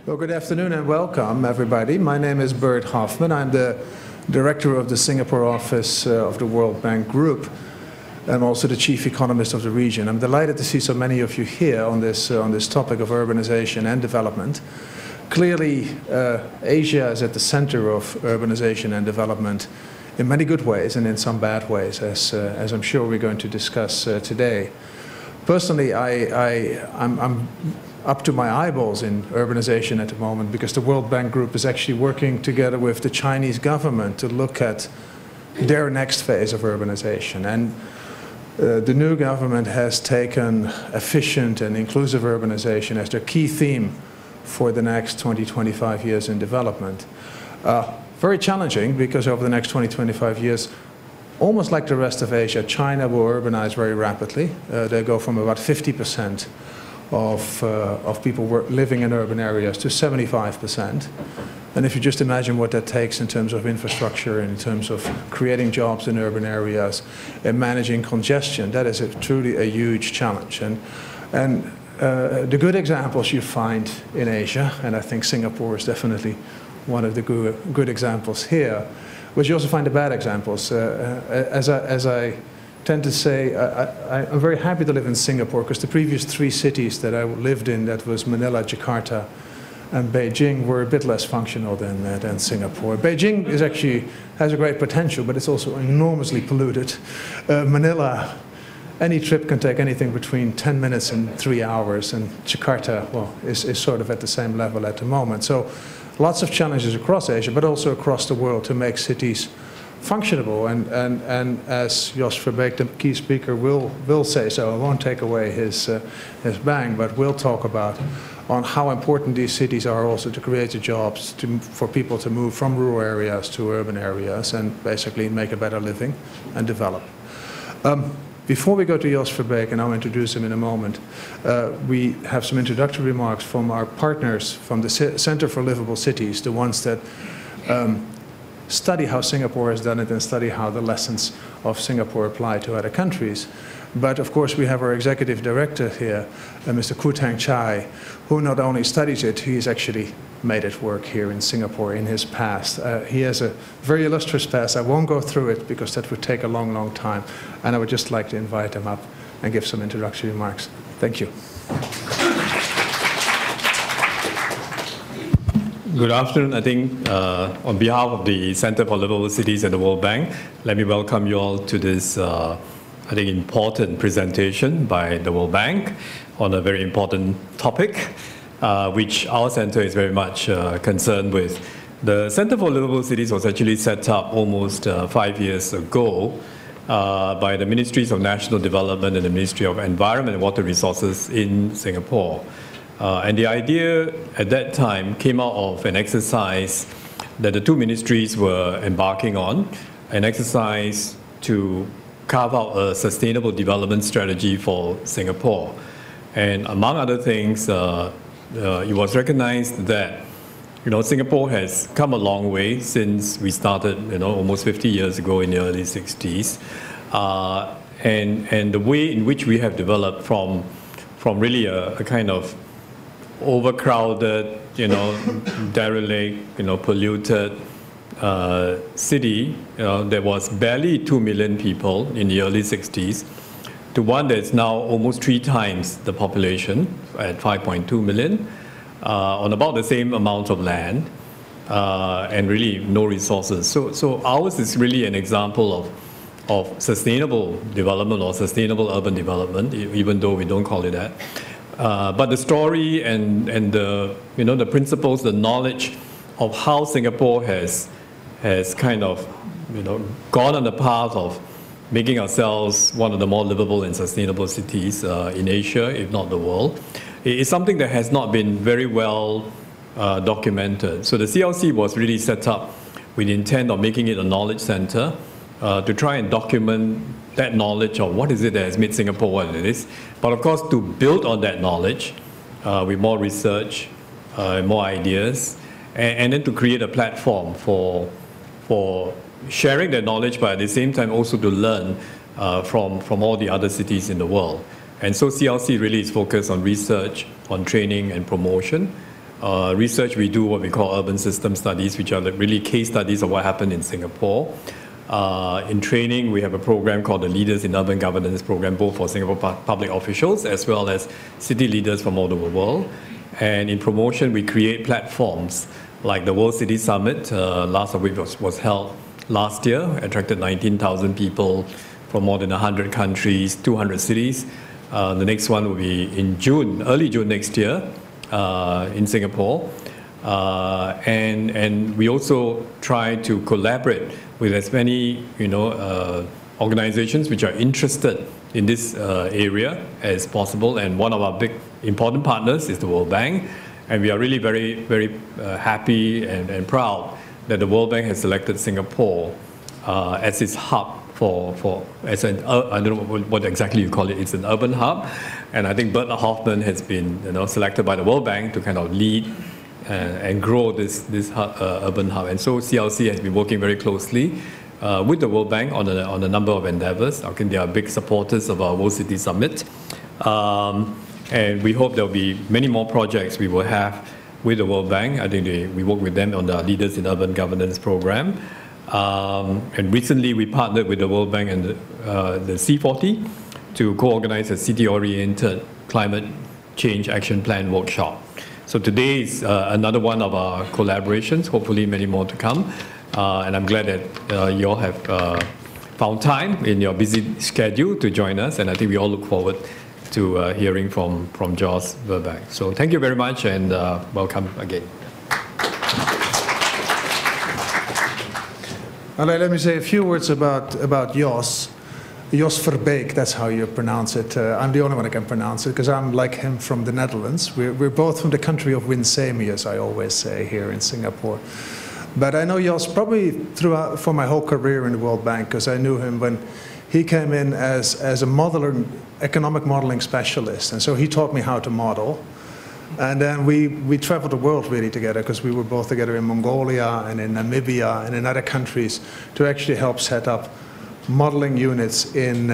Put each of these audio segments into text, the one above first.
Well, good afternoon and welcome, everybody. My name is Bert Hofman. I'm the director of the Singapore office of the World Bank Group. I'm also the chief economist of the region. I'm delighted to see so many of you here on this topic of urbanization and development. Clearly, Asia is at the center of urbanization and development in many good ways and in some bad ways, as I'm sure we're going to discuss today. Personally, I'm up to my eyeballs in urbanization at the moment because the World Bank Group is actually working together with the Chinese government to look at their next phase of urbanization. And the new government has taken efficient and inclusive urbanization as their key theme for the next 20, 25 years in development. Very challenging because over the next 20, 25 years, almost like the rest of Asia, China will urbanize very rapidly. They go from about 50% of people living in urban areas to 75%. And if you just imagine what that takes in terms of infrastructure, in terms of creating jobs in urban areas, and managing congestion, that is truly a huge challenge. And the good examples you find in Asia, and I think Singapore is definitely one of the good examples here, but you also find the bad examples. As I tend to say, I'm very happy to live in Singapore because the previous 3 cities that I lived in, that was Manila, Jakarta, and Beijing, were a bit less functional than Singapore. Beijing has a great potential, but it's also enormously polluted. Manila, any trip can take anything between 10 minutes and 3 hours, and Jakarta, well, is sort of at the same level at the moment. So lots of challenges across Asia, but also across the world to make cities functionable, and as Jos Verbeek, the key speaker, will say so. I won't take away his bang, but we'll talk about on how important these cities are also to create the jobs for people to move from rural areas to urban areas and basically make a better living and develop. Before we go to Jos Verbeek, and I'll introduce him in a moment, we have some introductory remarks from our partners from the Center for Liveable Cities, the ones that study how Singapore has done it and study how the lessons of Singapore apply to other countries. But of course we have our executive director here, Mr Khoo Teng Chye, who not only studies it, he's actually made it work here in Singapore in his past. He has a very illustrious past. I won't go through it because that would take a long, long time. And I would just like to invite him up and give some introductory remarks. Thank you. Good afternoon. I think on behalf of the Center for Liveable Cities and the World Bank, let me welcome you all to this, I think, important presentation by the World Bank on a very important topic, which our center is very much concerned with. The Center for Liveable Cities was actually set up almost 5 years ago by the Ministries of National Development and the Ministry of Environment and Water Resources in Singapore. And the idea at that time came out of an exercise that the 2 ministries were embarking on, an exercise to carve out a sustainable development strategy for Singapore. And among other things, it was recognized that Singapore has come a long way since we started almost 50 years ago in the early 60s. And the way in which we have developed from really a kind of overcrowded, derelict, polluted city that was barely 2 million people in the early 60s to one that's now almost 3 times the population at 5.2 million on about the same amount of land and really no resources. So ours is really an example of sustainable development or sustainable urban development, even though we don't call it that. But the story and the the principles, the knowledge of how Singapore has kind of gone on the path of making ourselves one of the more livable and sustainable cities in Asia, if not the world, is something that has not been very well documented. So the CLC was really set up with the intent of making it a knowledge center to try and document that knowledge of what is it that has made Singapore what it is, but of course to build on that knowledge with more research, more ideas, and then to create a platform for sharing that knowledge, but at the same time also to learn from all the other cities in the world. And so CLC really is focused on research, on training and promotion, research, we do what we call urban system studies, which are really case studies of what happened in Singapore. In training, we have a program called the Leaders in Urban Governance program, both for Singapore public officials as well as city leaders from all over the world. And in promotion, we create platforms like the World City Summit, last of which was held last year, attracted 19,000 people from more than 100 countries, 200 cities. The next one will be in June, early June next year, in Singapore. And we also try to collaborate with as many, organizations which are interested in this area as possible. And one of our big important partners is the World Bank. And we are really very, very happy and proud that the World Bank has selected Singapore as its hub I don't know what exactly you call it. It's an urban hub. And I think Bert Hofman has been selected by the World Bank to kind of lead and grow this urban hub. And so CLC has been working very closely with the World Bank on a number of endeavors. I think they are big supporters of our World City Summit. And we hope there will be many more projects we will have with the World Bank. I think we work with them on the Leaders in Urban Governance program. And recently we partnered with the World Bank and the C40 to co-organize a city-oriented climate change action plan workshop. So today is another one of our collaborations, hopefully many more to come. And I'm glad that you all have found time in your busy schedule to join us. And I think we all look forward to hearing from Jos Verbeek. So thank you very much and welcome again. Well, let me say a few words about Jos. Jos Verbeek, that's how you pronounce it. I'm the only one who can pronounce it because I'm like him from the Netherlands. We're both from the country of Winsemi, as I always say here in Singapore. But I know Jos probably throughout for my whole career in the World Bank because I knew him when he came in as a economic modeling specialist. And so he taught me how to model. And then we traveled the world really together because we were both together in Mongolia and in Namibia and in other countries to actually help set up modeling units in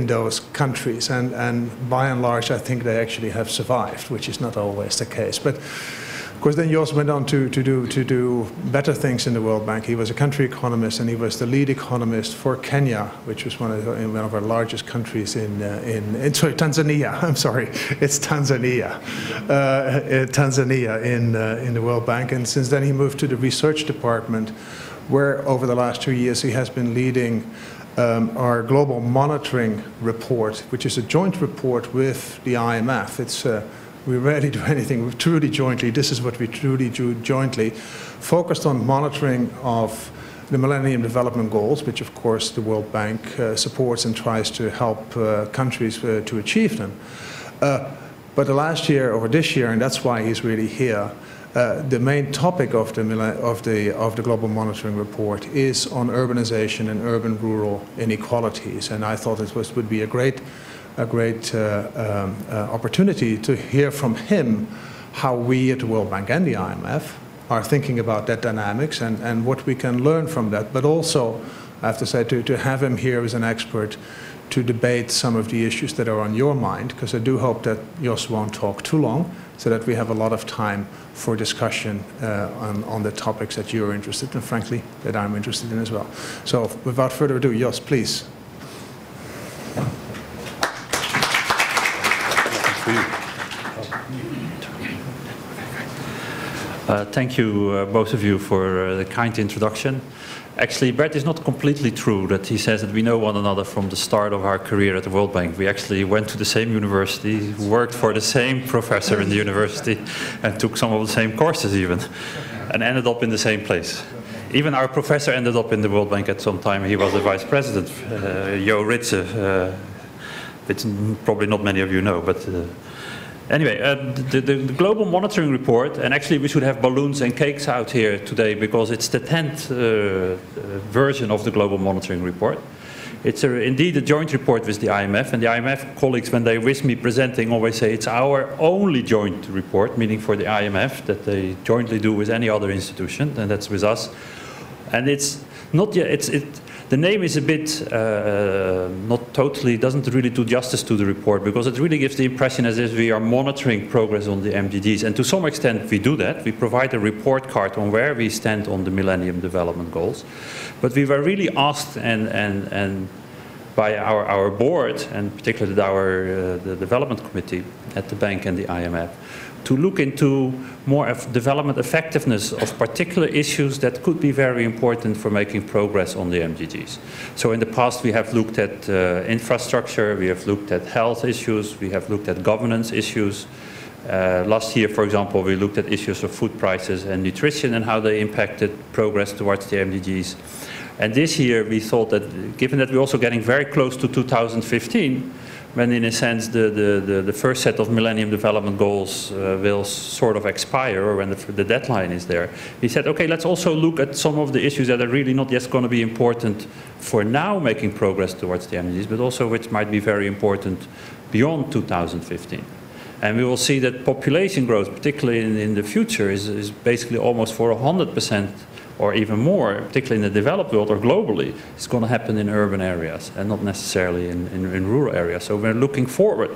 those countries. And by and large, I think they actually have survived, which is not always the case. But of course, then Jos went on to do better things in the World Bank. He was a country economist, and he was the lead economist for Kenya, which was one of our largest countries Tanzania. I'm sorry, it's Tanzania. Tanzania in the World Bank. And since then, he moved to the research department, where over the last 2 years he has been leading our global monitoring report, which is a joint report with the IMF. We rarely do anything truly jointly. This is what we truly do jointly, focused on monitoring of the Millennium Development Goals, which of course the World Bank supports and tries to help countries to achieve them. But the last year, or this year, and that's why he's really here, the main topic of the Global Monitoring Report is on urbanization and urban-rural inequalities. And I thought it would be a great opportunity to hear from him how we at the World Bank and the IMF are thinking about that dynamics and what we can learn from that. But also, I have to say, to have him here as an expert to debate some of the issues that are on your mind, because I do hope that Jos won't talk too long, so that we have a lot of time for discussion on the topics that you're interested in, frankly, that I'm interested in as well. So without further ado, Jos, please. Thank you, both of you, for the kind introduction. Actually, Bert, is not completely true that he says that we know one another from the start of our career at the World Bank. We actually went to the same university, worked for the same professor in the university, and took some of the same courses even, and ended up in the same place. Even our professor ended up in the World Bank at some time. He was the vice president, Jo Ritze, which probably not many of you know, but anyway, the Global Monitoring Report, and actually we should have balloons and cakes out here today because it's the 10th version of the Global Monitoring Report. It's indeed a joint report with the IMF, and the IMF colleagues, when they wish me presenting, always say it's our only joint report, meaning for the IMF, that they jointly do with any other institution, and that's with us. And it's not yet, The name is a bit not totally, doesn't really do justice to the report, because it really gives the impression as if we are monitoring progress on the MDGs. And to some extent we do that. We provide a report card on where we stand on the Millennium Development Goals. But we were really asked and by our board, and particularly the development committee at the bank and the IMF, to look into more of development effectiveness of particular issues that could be very important for making progress on the MDGs. So in the past we have looked at infrastructure, we have looked at health issues, we have looked at governance issues. Last year, for example, we looked at issues of food prices and nutrition and how they impacted progress towards the MDGs. And this year we thought that, given that we're also getting very close to 2015, when in a sense the first set of Millennium Development Goals will sort of expire, or when the deadline is there, he said, okay, let's also look at some of the issues that are really not just going to be important for now making progress towards the MDGs, but also which might be very important beyond 2015. And we will see that population growth, particularly in the future, is basically almost for 100%, or even more, particularly in the developed world or globally, it's going to happen in urban areas and not necessarily in rural areas. So we're looking forward.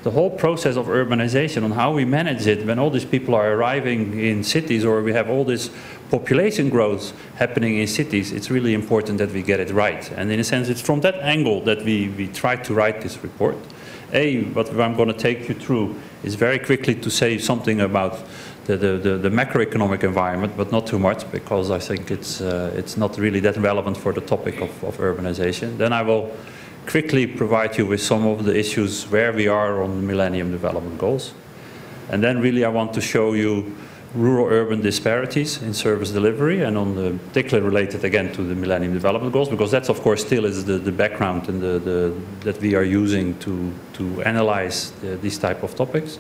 The whole process of urbanization, on how we manage it when all these people are arriving in cities, or we have all this population growth happening in cities, it's really important that we get it right. And in a sense, it's from that angle that we tried to write this report. What I'm going to take you through is very quickly to say something about the macroeconomic environment, but not too much, because I think it's not really that relevant for the topic of urbanization. Then I will quickly provide you with some of the issues where we are on the Millennium Development Goals. And then really I want to show you rural-urban disparities in service delivery, and on the particularly related again to the Millennium Development Goals, because that's of course still is the background and that we are using to analyze these type of topics.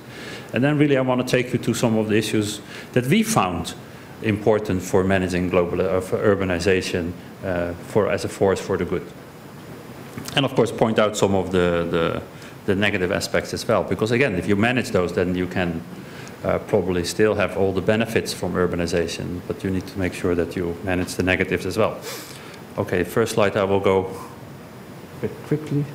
And then really I want to take you to some of the issues that we found important for managing global urbanization as a force for the good. And of course point out some of the negative aspects as well, because again, if you manage those, then you can probably still have all the benefits from urbanization, but you need to make sure that you manage the negatives as well. Okay, first slide I will go a bit quickly.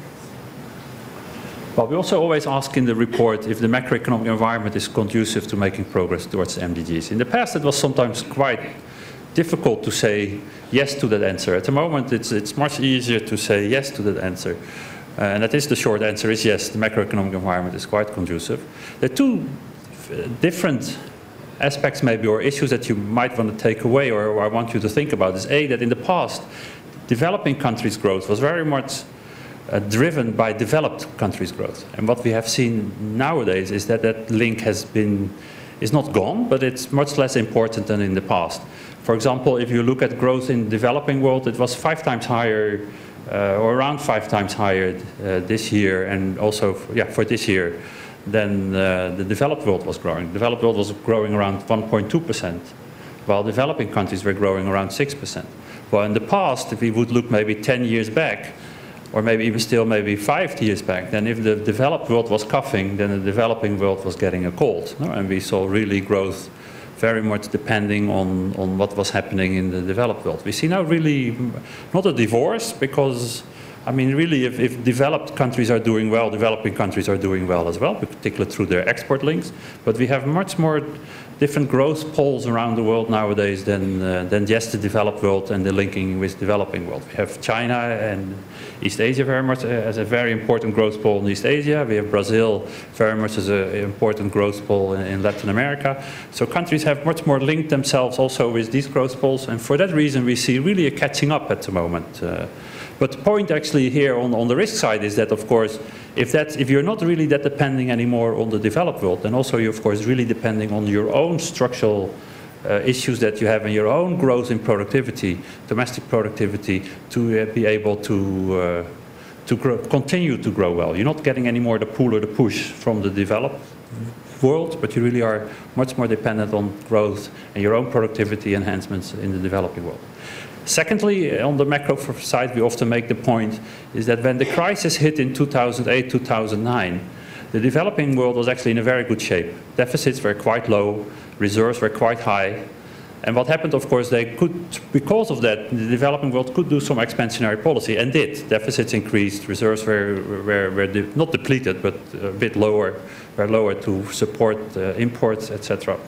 Well, we also always ask in the report if the macroeconomic environment is conducive to making progress towards the MDGs. In the past it was sometimes quite difficult to say yes to that answer. At the moment it's much easier to say yes to that answer. And that is the short answer is yes, the macroeconomic environment is quite conducive. There are two different aspects maybe, or issues that you might want to take away, or I want you to think about, is A, that in the past developing countries' growth was very much driven by developed countries' growth. And what we have seen nowadays is that that link is not gone, but it's much less important than in the past. For example, if you look at growth in the developing world, it was 5 times higher, or around 5 times higher this year, and also for this year, than the developed world was growing. The developed world was growing around 1.2%, while developing countries were growing around 6%. Well, in the past, if we would look maybe 10 years back, or maybe even still maybe 5 years back, then if the developed world was coughing, then the developing world was getting a cold. No? And we saw really growth very much depending on what was happening in the developed world. We see now really not a divorce, because I mean really if developed countries are doing well, developing countries are doing well as well, particularly through their export links. But we have much more different growth poles around the world nowadays than just the developed world and the linking with developing world. We have China and East Asia very much as a very important growth pole in East Asia. We have Brazil very much as an important growth pole in Latin America. So countries have much more linked themselves also with these growth poles, and for that reason we see really a catching up at the moment. But the point actually here on the risk side is that, of course, if you're not really that depending anymore on the developed world, then also you're of course really depending on your own structural issues that you have in your own growth in productivity, domestic productivity, to be able to continue to grow well. You're not getting any more the pull or the push from the developed world, but you really are much more dependent on growth and your own productivity enhancements in the developing world. Secondly, on the macro side, we often make the point is that when the crisis hit in 2008, 2009, the developing world was actually in a very good shape. Deficits were quite low, reserves were quite high, And what happened, of course, they could, because of that, the developing world could do some expansionary policy, and did. Deficits increased, reserves were not depleted, but a bit lower, were lower to support imports, etc.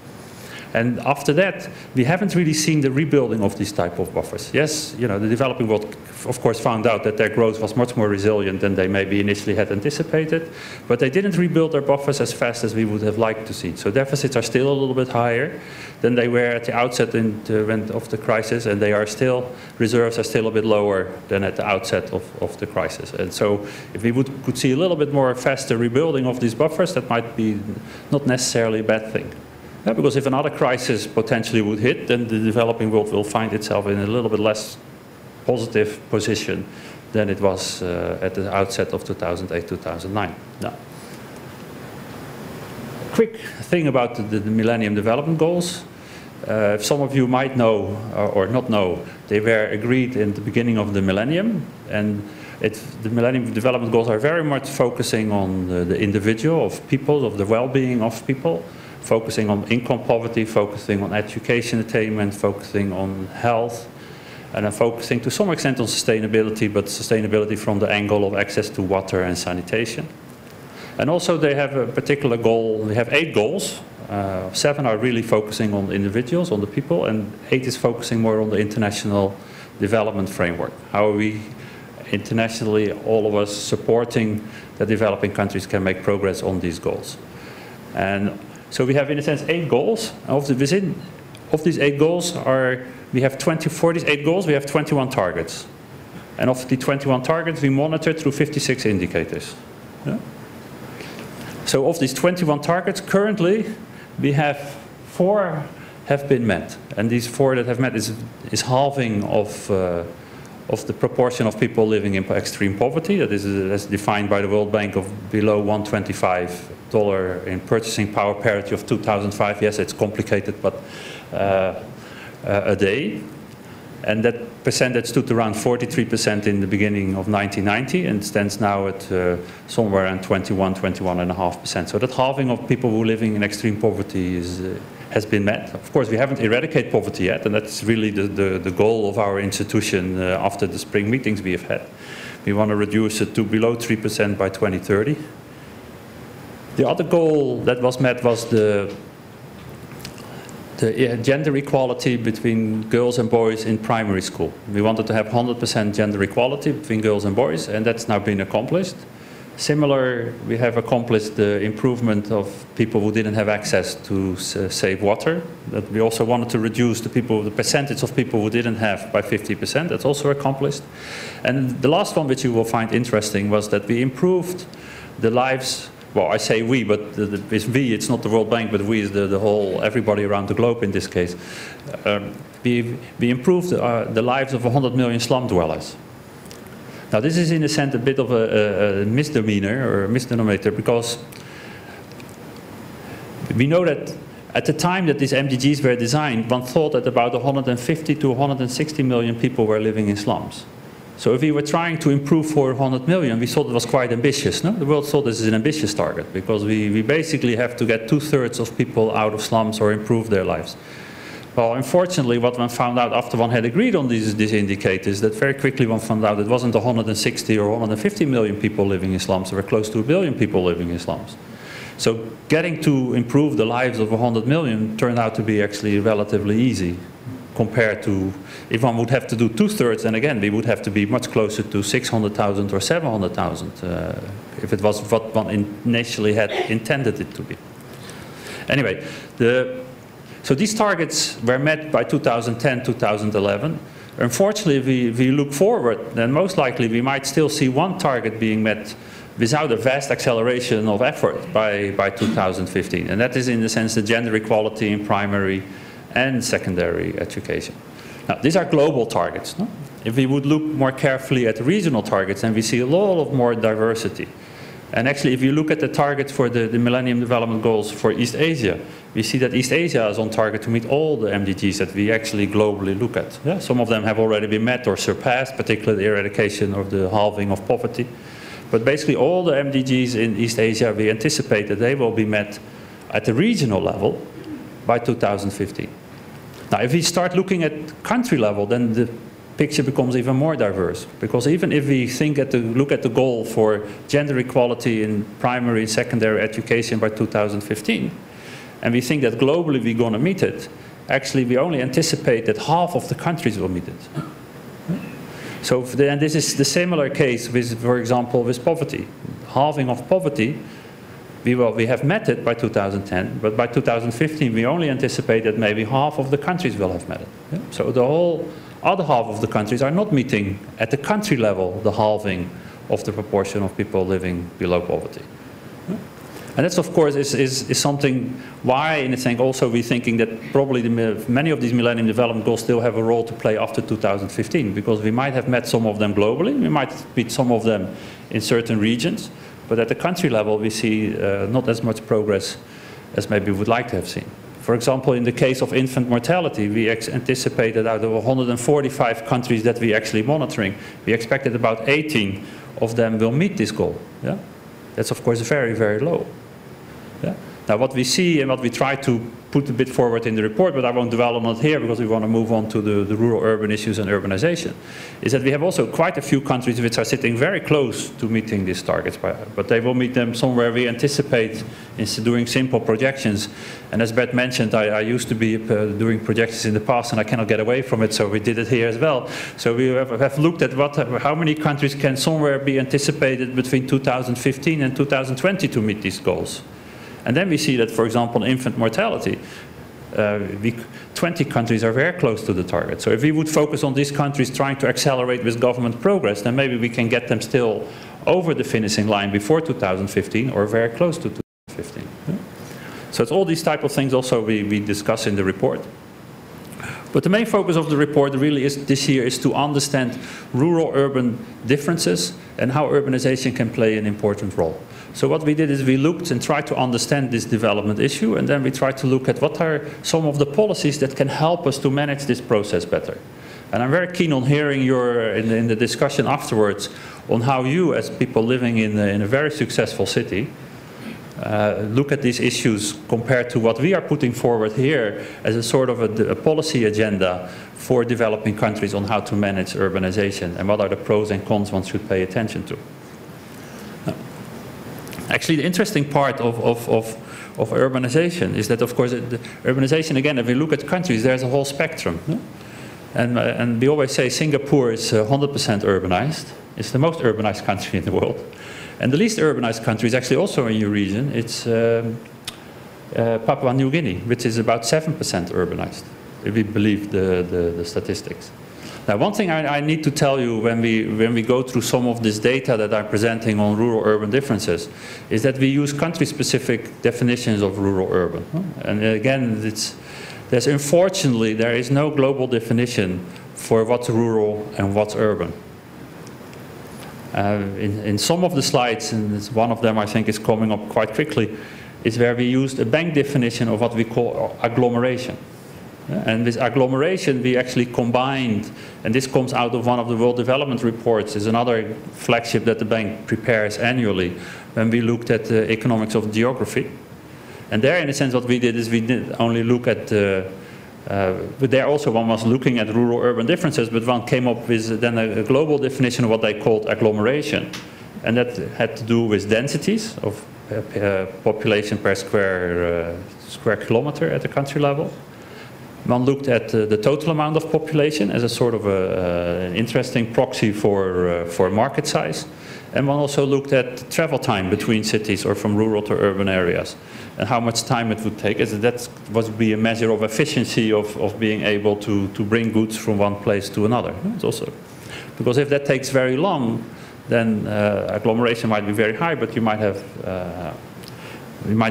And after that, we haven't really seen the rebuilding of these type of buffers. Yes, you know, the developing world, of course, found out that their growth was much more resilient than they maybe initially had anticipated, but they didn't rebuild their buffers as fast as we would have liked to see. So deficits are still a little bit higher than they were at the outset of the crisis, and they are still, reserves are still a bit lower than at the outset of the crisis. And so if we could see a little bit more faster rebuilding of these buffers, that might be not necessarily a bad thing. Yeah, because if another crisis potentially would hit, then the developing world will find itself in a little bit less positive position than it was at the outset of 2008, 2009. Now, quick thing about the Millennium Development Goals. Some of you might know or not know, they were agreed in the beginning of the millennium, and the Millennium Development Goals are very much focusing on the individual, of people, of the well-being of people, focusing on income poverty, focusing on education attainment, focusing on health, and then focusing to some extent on sustainability, but sustainability from the angle of access to water and sanitation. And also they have a particular goal, they have 8 goals. 7 are really focusing on individuals, on the people, and 8 is focusing more on the international development framework. How are we internationally, all of us, supporting that developing countries can make progress on these goals. And so we have, in a sense, 8 goals. Within of these 8 goals we have for these 8 goals, we have 21 targets. And of the 21 targets, we monitor through 56 indicators. Yeah? So of these 21 targets, currently, we have 4 have been met. And these 4 that have met is halving of the proportion of people living in extreme poverty. That is as defined by the World Bank of below $125 in purchasing power parity of 2005. Yes, it's complicated, but a day. And that percentage stood around 43% in the beginning of 1990 and stands now at somewhere around 21.5%. So that halving of people who are living in extreme poverty has been met. Of course, we haven't eradicated poverty yet, and that's really the goal of our institution after the spring meetings we have had. We want to reduce it to below 3% by 2030. The other goal that was met was the gender equality between girls and boys in primary school. We wanted to have 100% gender equality between girls and boys, and that's now been accomplished. Similar, we have accomplished the improvement of people who didn't have access to safe water. That we also wanted to reduce the percentage of people who didn't have by 50%. That's also accomplished. And the last one, which you will find interesting, was that we improved the lives. Well, I say we, but it's we, it's not the World Bank, but we is the whole, everybody around the globe in this case. We improved the lives of 100 million slum dwellers. Now this is in a sense a bit of a misdemeanor or a misdenominator, because we know that at the time that these MDGs were designed, one thought that about 150 to 160 million people were living in slums. So if we were trying to improve for 100 million, we thought it was quite ambitious. No? The world thought this is an ambitious target, because we basically have to get 2/3 of people out of slums or improve their lives. Well, unfortunately, what one found out after one had agreed on these indicators, that very quickly one found out it wasn't 160 or 150 million people living in slums. There were close to 1 billion people living in slums. So getting to improve the lives of 100 million turned out to be actually relatively easy, compared to if one would have to do 2/3, and again, we would have to be much closer to 600,000 or 700,000 if it was what one initially had intended it to be. Anyway, so these targets were met by 2010, 2011. Unfortunately, if we look forward, then most likely we might still see one target being met without a vast acceleration of effort by 2015. And that is, in the sense, the gender equality in primary and secondary education. Now, these are global targets. No? If we would look more carefully at regional targets, then we see a lot of more diversity. And actually, if you look at the targets for the Millennium Development Goals for East Asia, we see that East Asia is on target to meet all the MDGs that we actually globally look at. Yeah? Some of them have already been met or surpassed, particularly the eradication of the halving of poverty. But basically all the MDGs in East Asia, we anticipate that they will be met at the regional level by 2015. Now, if we start looking at country level, then the picture becomes even more diverse. Because even if we look at the goal for gender equality in primary and secondary education by 2015, and we think that globally we're going to meet it, actually we only anticipate that half of the countries will meet it. So and this is the similar case with, for example, with poverty. Halving of poverty, we have met it by 2010, but by 2015 we only anticipate that maybe half of the countries will have met it. Yeah? So the whole other half of the countries are not meeting at the country level the halving of the proportion of people living below poverty. Yeah? And that's, of course, is something why, in a sense, also we're thinking that probably many of these Millennium Development Goals still have a role to play after 2015, because we might have met some of them globally, we might meet some of them in certain regions, but at the country level we see not as much progress as maybe we would like to have seen. For example, in the case of infant mortality, we anticipated out of 145 countries that we're actually monitoring, we expected about 18 of them will meet this goal. Yeah? That's, of course, very, very low. Yeah? Now, what we see and what we try to put a bit forward in the report, but I won't dwell on it here because we want to move on to the rural-urban issues and urbanization, is that we have also quite a few countries which are sitting very close to meeting these targets, but they will meet them somewhere we anticipate in doing simple projections. And as Bert mentioned, I used to be doing projections in the past and I cannot get away from it, so we did it here as well. So we have looked at how many countries can somewhere be anticipated between 2015 and 2020 to meet these goals. And then we see that, for example, infant mortality, 20 countries are very close to the target. So if we would focus on these countries trying to accelerate with government progress, then maybe we can get them still over the finishing line before 2015 or very close to 2015. Yeah? So it's all these type of things also we discuss in the report. But the main focus of the report really is this year is to understand rural-urban differences and how urbanization can play an important role. So what we did is we looked and tried to understand this development issue, and then we tried to look at what are some of the policies that can help us to manage this process better. And I'm very keen on hearing in the discussion afterwards on how you, as people living in a very successful city, look at these issues compared to what we are putting forward here as a sort of a policy agenda for developing countries on how to manage urbanization and what are the pros and cons one should pay attention to. Actually, the interesting part of urbanization is that, of course, urbanization, again, if we look at countries, there's a whole spectrum. Yeah? And we always say Singapore is 100% urbanized. It's the most urbanized country in the world. And the least urbanized country is actually also in your region. It's Papua New Guinea, which is about 7% urbanized, if we believe the statistics. Now, one thing I need to tell you when we go through some of this data that I'm presenting on rural-urban differences is that we use country-specific definitions of rural-urban. And again, unfortunately, there is no global definition for what's rural and what's urban. In some of the slides, and one of them I think is coming up quite quickly, is where we used a bank definition of what we call agglomeration. And with agglomeration, we actually combined, and this comes out of one of the World Development Reports, is another flagship that the bank prepares annually, when we looked at the economics of geography. And there, in a sense, what we did is we didn't only look at, but there also one was looking at rural-urban differences, but one came up with then a global definition of what they called agglomeration. And that had to do with densities of population per square kilometer at the country level. One looked at the total amount of population as a sort of an interesting proxy for market size. And one also looked at travel time between cities or from rural to urban areas and how much time it would take. As that would be a measure of efficiency of being able to bring goods from one place to another. It's also, because if that takes very long, then agglomeration might be very high, but you might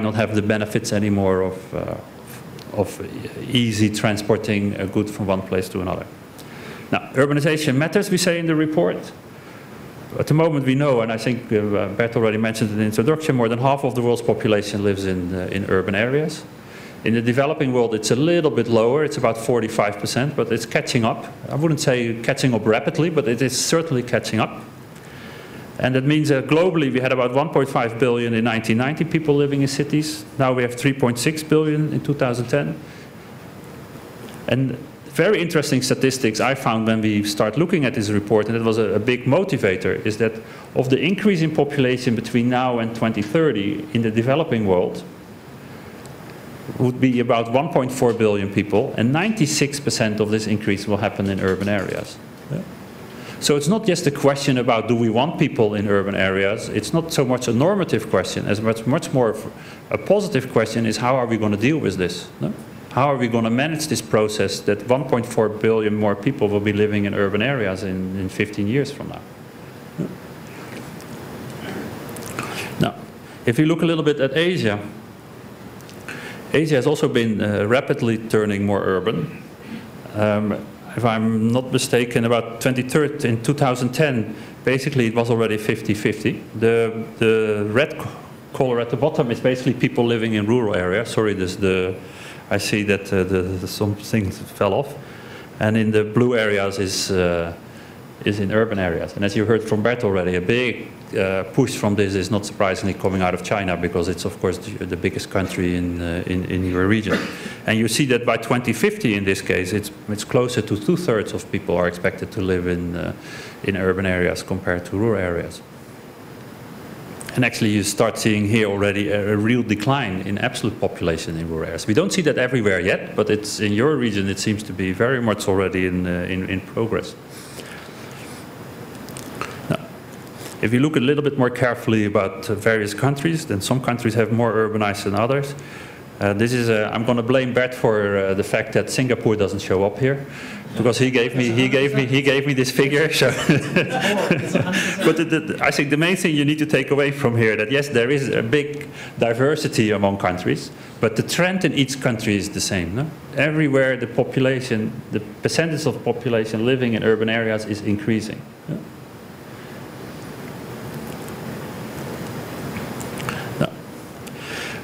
not have the benefits anymore of easy transporting a good from one place to another. Now, urbanization matters, we say in the report. At the moment we know, and I think Bert already mentioned in the introduction, more than half of the world's population lives in urban areas. In the developing world it's a little bit lower, it's about 45%, but it's catching up. I wouldn't say catching up rapidly, but it is certainly catching up. And that means that globally we had about 1.5 billion in 1990 people living in cities. Now we have 3.6 billion in 2010. And very interesting statistics I found when we start looking at this report, and it was a big motivator, is that of the increase in population between now and 2030 in the developing world would be about 1.4 billion people, and 96% of this increase will happen in urban areas. Yeah. So it's not just a question about do we want people in urban areas, it's not so much a normative question as much more a positive question is how are we going to deal with this? No? How are we going to manage this process that 1.4 billion more people will be living in urban areas in 15 years from now? Yeah. Now, if you look a little bit at Asia, Asia has also been rapidly turning more urban. If I'm not mistaken, about in 2010, basically it was already 50-50. The red color at the bottom is basically people living in rural areas. Sorry, I see that some things fell off. And in the blue areas is in urban areas. And as you heard from Bert already, a big push from this is not surprisingly coming out of China, because it's of course the biggest country in your region. And you see that by 2050 in this case, it's closer to 2/3 of people are expected to live in urban areas compared to rural areas. And actually you start seeing here already a real decline in absolute population in rural areas. We don't see that everywhere yet, but it's in your region it seems to be very much already in progress. If you look a little bit more carefully about various countries, then some countries have more urbanized than others. I'm going to blame Bert for the fact that Singapore doesn't show up here, because he gave me this figure. So but I think the main thing you need to take away from here that yes, there is a big diversity among countries, but the trend in each country is the same. No? Everywhere the percentage of population living in urban areas is increasing. No?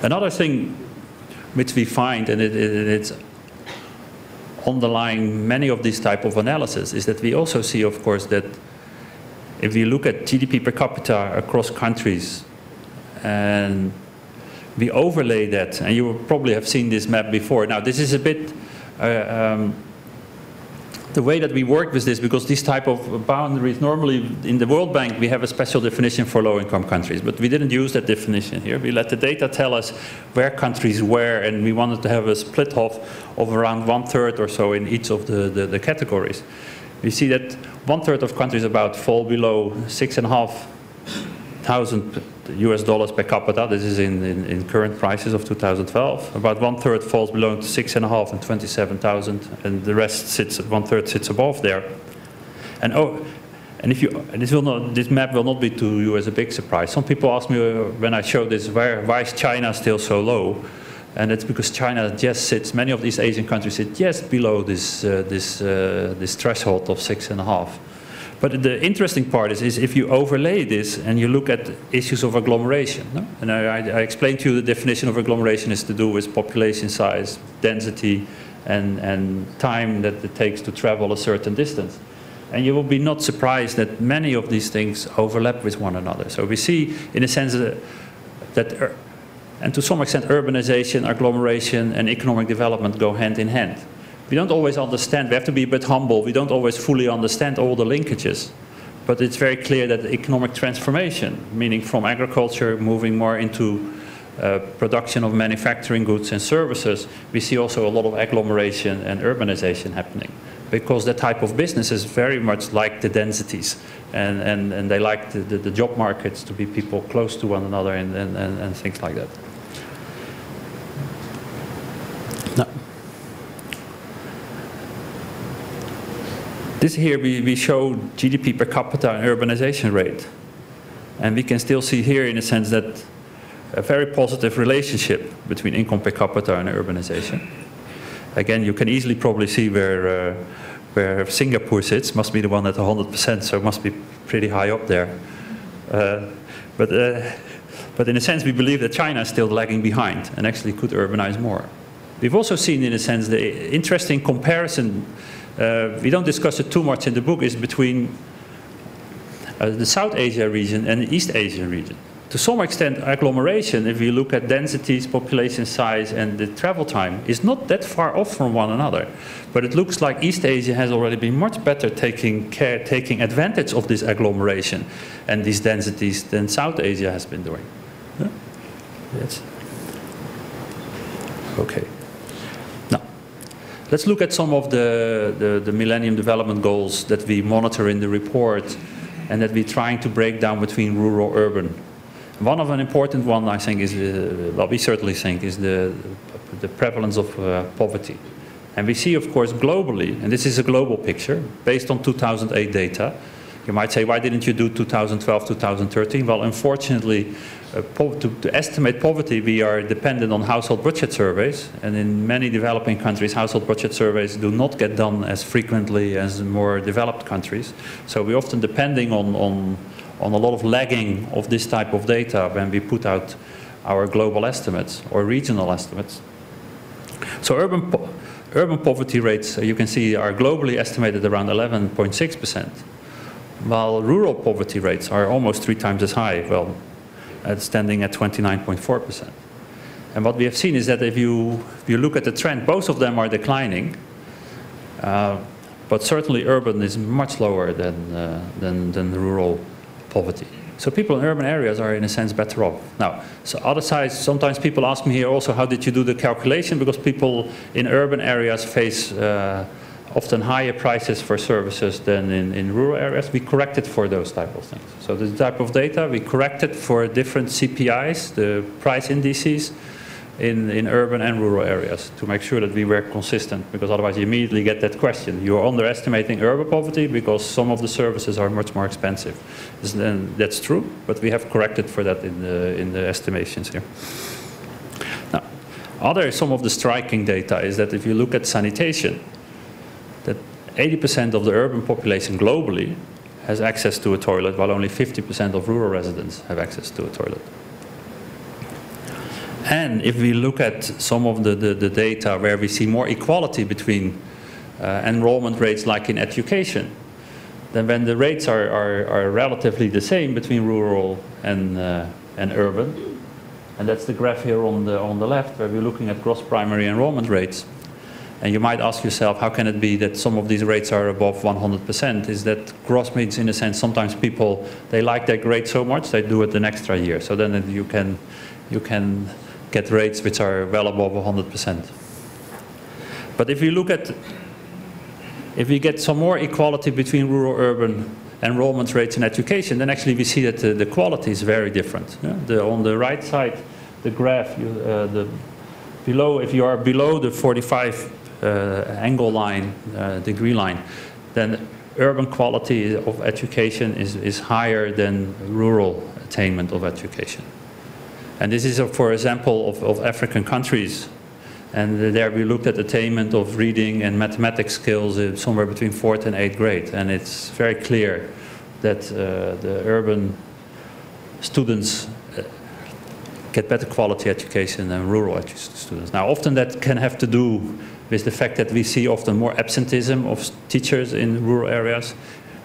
Another thing which we find, and it's underlying many of these type of analysis, is that we also see, of course, that if we look at GDP per capita across countries, and we overlay that, and you will probably have seen this map before. Now, this is a bit the way that we work with this, because these type of boundaries, normally in the World Bank we have a special definition for low-income countries, but we didn't use that definition here. We let the data tell us where countries were, and we wanted to have a split off of around 1/3 or so in each of the categories. We see that 1/3 of countries about fall below $6,500 per capita. This is in current prices of 2012. About 1/3 falls below $6,500 and 27,000, and the rest sits at 1/3 sits above there. And this map will not be to you as a big surprise. Some people ask me when I show this, why is China still so low? And it's because China just sits. Many of these Asian countries sit just below this threshold of 6,500. But the interesting part is if you overlay this and you look at issues of agglomeration. No? And I explained to you the definition of agglomeration is to do with population size, density, and time that it takes to travel a certain distance. And you will be not surprised that many of these things overlap with one another. So we see, in a sense, and to some extent, urbanization, agglomeration, and economic development go hand in hand. We don't always understand, we have to be a bit humble, we don't always fully understand all the linkages. But it's very clear that the economic transformation, meaning from agriculture moving more into production of manufacturing goods and services, we see also a lot of agglomeration and urbanization happening. Because that type of business is very much like the densities. And they like the job markets to be people close to one another and things like that. Now, this here we show GDP per capita and urbanization rate. And we can still see here in a sense that a very positive relationship between income per capita and urbanization. Again, you can easily probably see where Singapore sits, must be the one at 100%, so it must be pretty high up there. But in a sense, we believe that China is still lagging behind and actually could urbanize more. We've also seen, in a sense, the interesting comparison, we don't discuss it too much in the book, is between the South Asia region and the East Asia region. to some extent, agglomeration, if you look at densities, population size, and the travel time, is not that far off from one another. But it looks like East Asia has already been much better taking advantage of this agglomeration and these densities than South Asia has been doing. Yeah? Yes. Okay. Now, let's look at some of the Millennium Development Goals that we monitor in the report and that we're trying to break down between rural and urban. One of an important one, I think, is well, we certainly think, is the prevalence of poverty. And we see, of course, globally, and this is a global picture, based on 2008 data. You might say, why didn't you do 2012, 2013? Well, unfortunately, to estimate poverty, we are dependent on household budget surveys. And in many developing countries, household budget surveys do not get done as frequently as in more developed countries. So we're often depending on a lot of lagging of this type of data when we put out our global estimates or regional estimates. So urban poverty rates, you can see, are globally estimated around 11.6%, while rural poverty rates are almost 3 times as high, well, standing at 29.4%. And what we have seen is that if you look at the trend, both of them are declining, but certainly urban is much lower than rural poverty. So people in urban areas are, in a sense, better off. Now, so other sides, sometimes people ask me here also, how did you do the calculation? Because people in urban areas face often higher prices for services than in rural areas. We corrected for those type of things. So this type of data, we corrected for different CPIs, the price indices, in urban and rural areas to make sure that we were consistent, because otherwise you immediately get that question. You are underestimating urban poverty because some of the services are much more expensive. And that's true, but we have corrected for that in the estimations here. Now, some of the striking data is that if you look at sanitation, that 80% of the urban population globally has access to a toilet, while only 50% of rural residents have access to a toilet. And if we look at some of the data where we see more equality between enrollment rates like in education, then when the rates are relatively the same between rural and urban, and that's the graph here on the left where we're looking at gross primary enrollment rates. And you might ask yourself, how can it be that some of these rates are above 100%? Is that gross means, in a sense, sometimes people, they like their grade so much, they do it an extra year. So then you can get rates which are well above 100%. But if we get some more equality between rural-urban enrollment rates in education, then actually we see that the quality is very different. Yeah? On the right side, the graph, if you are below the 45 angle line, degree line, then urban quality of education is higher than rural attainment of education. And this is, for example, of African countries. And there we looked at attainment of reading and mathematics skills somewhere between 4th and 8th grade. And it's very clear that the urban students get better quality education than rural students. Now, often that can have to do with the fact that we see often more absenteeism of teachers in rural areas.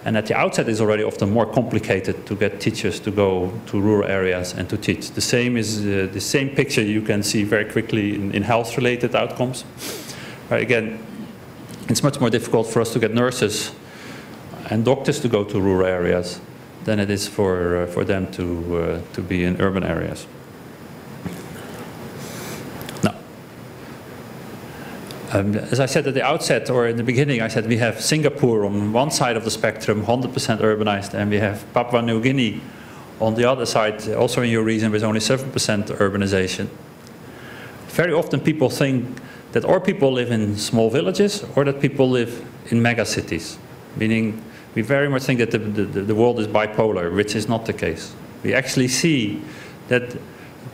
And at the outset, it's already often more complicated to get teachers to go to rural areas and to teach. The same is the same picture you can see very quickly in health-related outcomes. Again, it's much more difficult for us to get nurses and doctors to go to rural areas than it is for them to be in urban areas. As I said at the outset, or in the beginning, I said we have Singapore on one side of the spectrum, 100% urbanized, and we have Papua New Guinea on the other side, also in your region, with only 7% urbanization. Very often people think that or people live in small villages or that people live in mega cities, meaning we very much think that the world is bipolar, which is not the case. We actually see that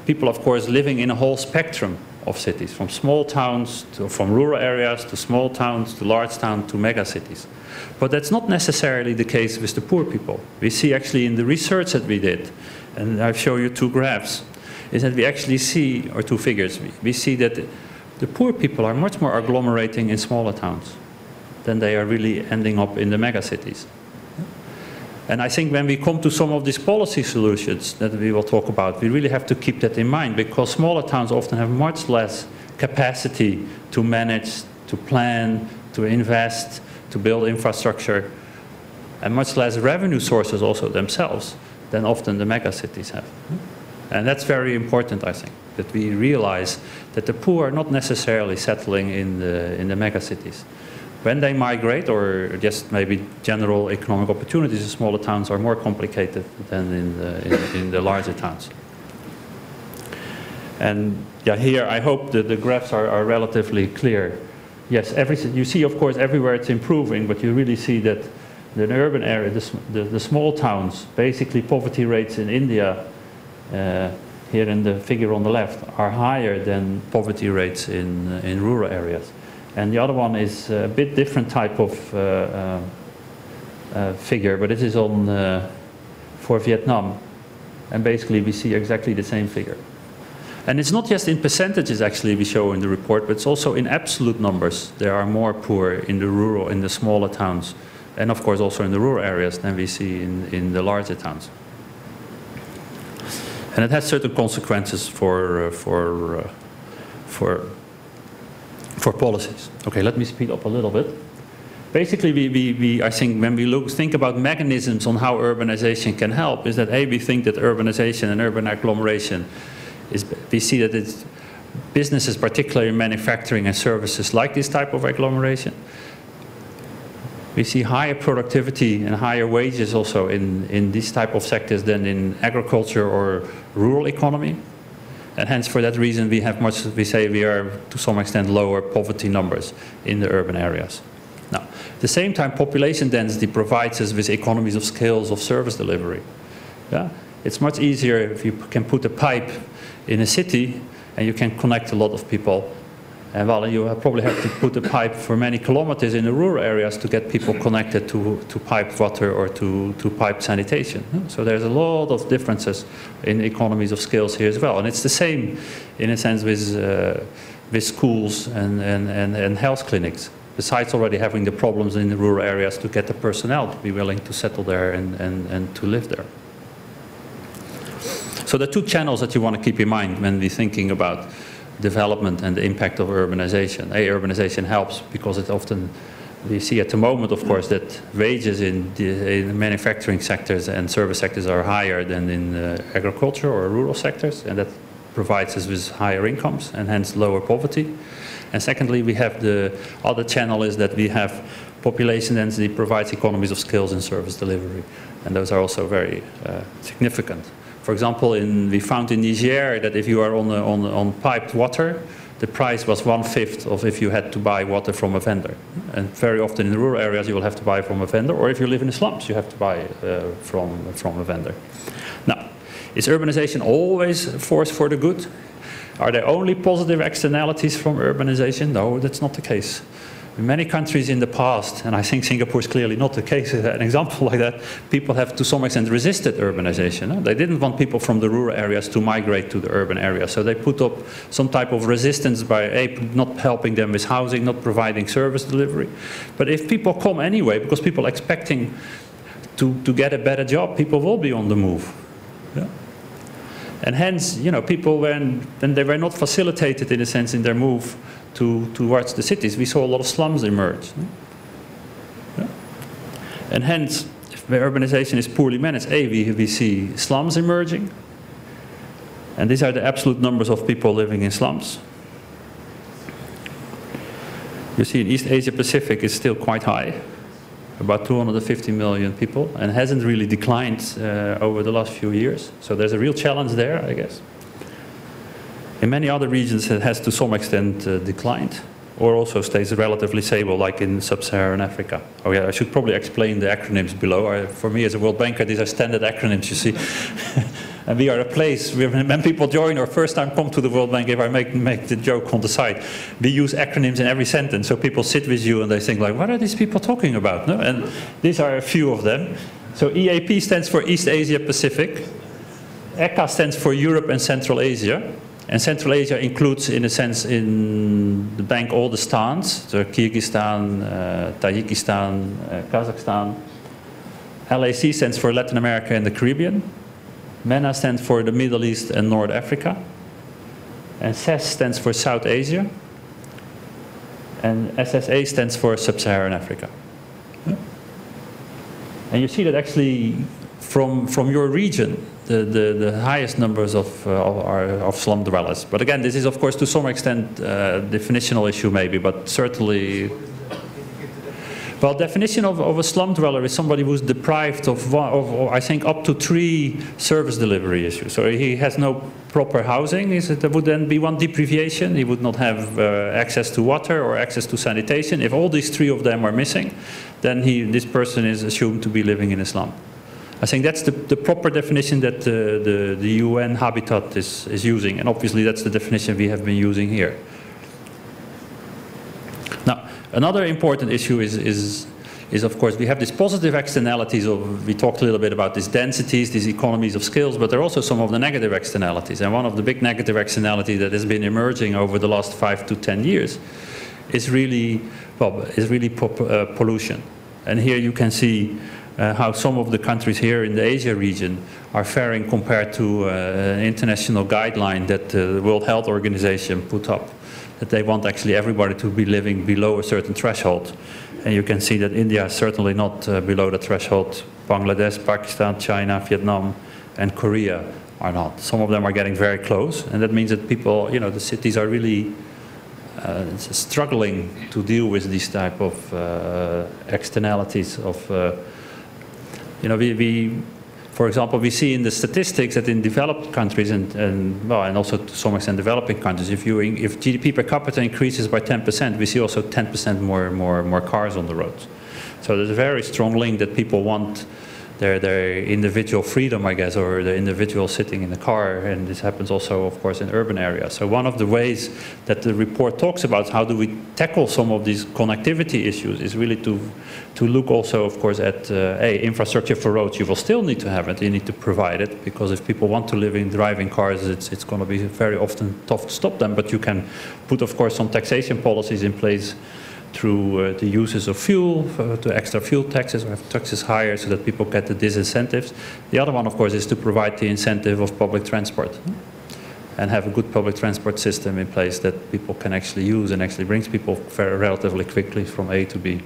people, of course, living in a whole spectrum of cities, from small towns, from rural areas, to small towns, to large towns, to mega cities. But that's not necessarily the case with the poor people. We see actually in the research that we did, and I'll show you 2 graphs, is that we actually see, or 2 figures, we see that the poor people are much more agglomerating in smaller towns than they are really ending up in the mega cities. And I think when we come to some of these policy solutions that we will talk about, we really have to keep that in mind, because smaller towns often have much less capacity to manage, to plan, to invest, to build infrastructure, and much less revenue sources also themselves than often the megacities have. And that's very important, I think, that we realize that the poor are not necessarily settling in the megacities. When they migrate, or just maybe general economic opportunities in smaller towns are more complicated than in the larger towns. And yeah, here I hope that the graphs are relatively clear. Yes, you see, of course, everywhere it's improving, but you really see that in the urban area, the small towns, basically poverty rates in India, here in the figure on the left, are higher than poverty rates in rural areas. And the other one is a bit different type of figure, but it is for Vietnam. And basically we see exactly the same figure. And it's not just in percentages actually we show in the report, but it's also in absolute numbers. There are more poor in the smaller towns, and of course also in the rural areas than we see in the larger towns. And it has certain consequences for policies. Okay, let me speed up a little bit. Basically, I think when we think about mechanisms on how urbanization can help, is that we think that urbanization and urban agglomeration we see that it's businesses, particularly in manufacturing and services, like this type of agglomeration. We see higher productivity and higher wages also in these type of sectors than in agriculture or rural economy. And hence, for that reason, we say we are, to some extent, lower poverty numbers in the urban areas. Now, at the same time, population density provides us with economies of scales of service delivery. Yeah? It's much easier if you can put a pipe in a city and you can connect a lot of people. And well, you probably have to put a pipe for many kilometers in the rural areas to get people connected to piped water or to piped sanitation. So there's a lot of differences in economies of scales here as well. And it's the same, in a sense, with schools and health clinics. Besides already having the problems in the rural areas to get the personnel to be willing to settle there and to live there. So the two channels that you want to keep in mind when we're thinking about development and the impact of urbanization. Urbanization helps because it often, we see at the moment, of course, that wages in the manufacturing sectors and service sectors are higher than in agriculture or rural sectors, and that provides us with higher incomes and hence lower poverty. And secondly, we have the other channel is that we have population density provides economies of scales in service delivery, and those are also very significant. For example, we found in Niger that if you are on piped water, the price was 1/5 of if you had to buy water from a vendor. And very often in the rural areas you will have to buy from a vendor, or if you live in the slums you have to buy from a vendor. Now, is urbanization always a force for the good? Are there only positive externalities from urbanization? No, that's not the case. In many countries in the past, and I think Singapore is clearly not the case, an example like that, people have to some extent resisted urbanization. They didn't want people from the rural areas to migrate to the urban areas, so they put up some type of resistance by not helping them with housing, not providing service delivery. But if people come anyway, because people are expecting to get a better job, people will be on the move. Yeah? And hence, people, when they were not facilitated in a sense in their move towards the cities, we saw a lot of slums emerge. Yeah? And hence, if urbanization is poorly managed, we see slums emerging. And these are the absolute numbers of people living in slums. You see in East Asia Pacific it's still quite high, about 250 million people, and hasn't really declined over the last few years. So there's a real challenge there, I guess. In many other regions it has to some extent declined, or also stays relatively stable, like in sub-Saharan Africa. Oh yeah, I should probably explain the acronyms below. For me as a World Banker, these are standard acronyms, you see. And we are a place where when people join or first time come to the World Bank, if I make the joke on the side, we use acronyms in every sentence. So people sit with you and they think like, what are these people talking about? No? And these are a few of them. So EAP stands for East Asia Pacific. ECA stands for Europe and Central Asia. And Central Asia includes, in a sense, in the bank all the stans, so Kyrgyzstan, Tajikistan, Kazakhstan. LAC stands for Latin America and the Caribbean. MENA stands for the Middle East and North Africa. And SES stands for South Asia. And SSA stands for Sub-Saharan Africa. And you see that actually from your region, the highest numbers are of slum dwellers. But again, this is of course to some extent a definitional issue maybe, but certainly. Well, definition of a slum dweller is somebody who's deprived of I think up to 3 service delivery issues. So he has no proper housing. There would then be one deprivation. He would not have access to water or access to sanitation. If all these 3 of them are missing, then this person is assumed to be living in a slum. I think that's the proper definition that the UN Habitat is using, and obviously that's the definition we have been using here. Now, another important issue is of course we have these positive externalities we talked a little bit about these densities, these economies of scales, but there are also some of the negative externalities. And one of the big negative externalities that has been emerging over the last 5 to 10 years is really pollution. And here you can see how some of the countries here in the Asia region are faring compared to an international guideline that the World Health Organization put up, that they want actually everybody to be living below a certain threshold. And you can see that India is certainly not below the threshold. Bangladesh, Pakistan, China, Vietnam, and Korea are not. Some of them are getting very close, and that means that people, the cities are really struggling to deal with these type of externalities of, for example, we see in the statistics that in developed countries and also to some extent developing countries, if GDP per capita increases by 10%, we see also 10% more cars on the roads. So there's a very strong link that people want their individual freedom, I guess, or the individual sitting in the car, and this happens also, of course, in urban areas. So one of the ways that the report talks about how do we tackle some of these connectivity issues is really to look also, of course, at infrastructure for roads. You will still need to have it, you need to provide it, because if people want to live in driving cars, it's going to be very often tough to stop them, but you can put, of course, some taxation policies in place through the uses of fuel, to extra fuel taxes, or have taxes higher so that people get the disincentives. The other one, of course, is to provide the incentive of public transport and have a good public transport system in place that people can actually use and actually brings people very relatively quickly from A to B.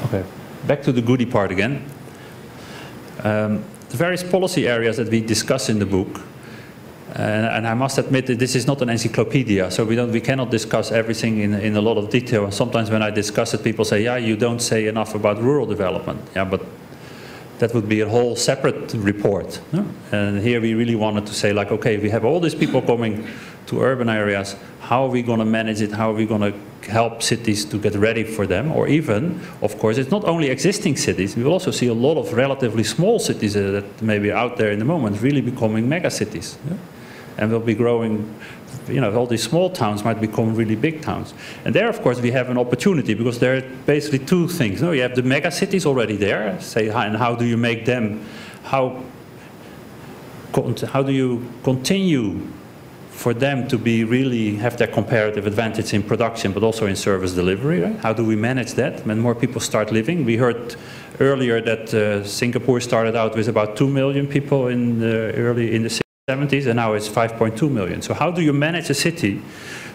Okay, back to the goody part again. The various policy areas that we discuss in the book, and I must admit that this is not an encyclopedia, so we cannot discuss everything in a lot of detail. And sometimes when I discuss it, people say, yeah, you don't say enough about rural development. Yeah, but that would be a whole separate report. No? And here we really wanted to say, like, okay, we have all these people coming to urban areas. How are we going to manage it? How are we going to help cities to get ready for them? Or even, of course, it's not only existing cities. We will also see a lot of relatively small cities that may be out there in the moment really becoming mega cities. Yeah? And will be growing, all these small towns might become really big towns. And there, of course, we have an opportunity because there are basically 2 things. You have the mega cities already there, and how do you make them, how do you continue for them to be really have their comparative advantage in production, but also in service delivery, right? How do we manage that when more people start living? We heard earlier that Singapore started out with about 2 million people in the 70s, and now it's 5.2 million. So how do you manage a city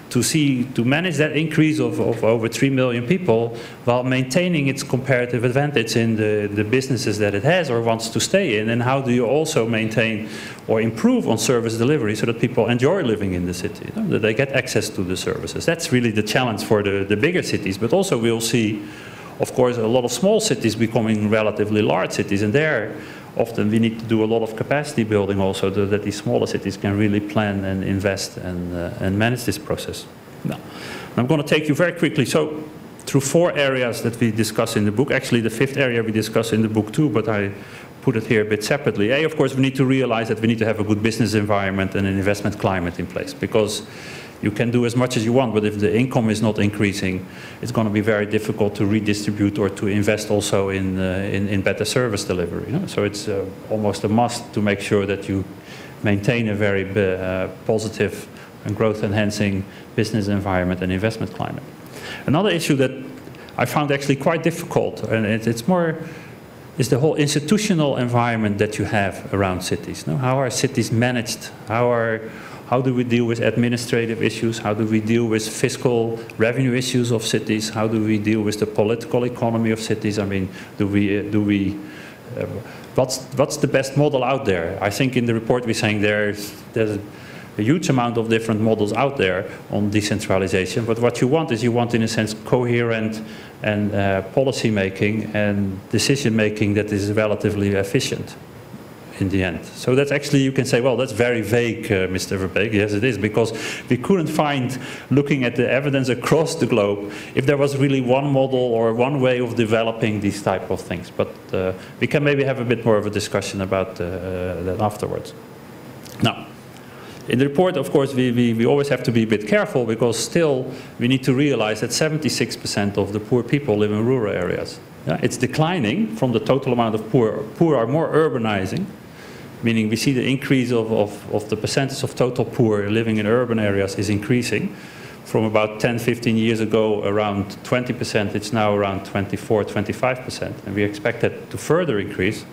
to manage that increase of over 3 million people while maintaining its comparative advantage in the businesses that it has or wants to stay in? And how do you also maintain or improve on service delivery so that people enjoy living in the city, that they get access to the services? That's really the challenge for the bigger cities, but also we'll see, of course, a lot of small cities becoming relatively large cities, and there often we need to do a lot of capacity building also that these smaller cities can really plan and invest and manage this process. Now, I'm going to take you very quickly through 4 areas that we discuss in the book. Actually, the 5th area we discuss in the book too, but I put it here a bit separately. Of course, we need to realize that we need to have a good business environment and an investment climate in place, because you can do as much as you want, but if the income is not increasing, it's going to be very difficult to redistribute or to invest also in better service delivery. So it's almost a must to make sure that you maintain a very positive and growth-enhancing business environment and investment climate. Another issue that I found actually quite difficult. And it's the whole institutional environment that you have around cities. No? How are cities managed? How do we deal with administrative issues? How do we deal with fiscal revenue issues of cities? How do we deal with the political economy of cities? I mean, what's the best model out there? I think in the report we're saying there's a huge amount of different models out there on decentralization, but what you want is, in a sense, coherent and policy making and decision making that is relatively efficient in the end. So that's actually, you can say, well, that's very vague, Mr. Verbeek. Yes, it is, because we couldn't find, looking at the evidence across the globe, if there was really one model or one way of developing these type of things. But we can maybe have a bit more of a discussion about that afterwards. Now, in the report, of course, we always have to be a bit careful, because still we need to realize that 76% of the poor people live in rural areas. Yeah, it's declining from the total amount of poor. Poor are more urbanizing, meaning we see the increase of the percentage of total poor living in urban areas is increasing. From about 10, 15 years ago, around 20%, it's now around 24, 25%. And we expect that to further increase.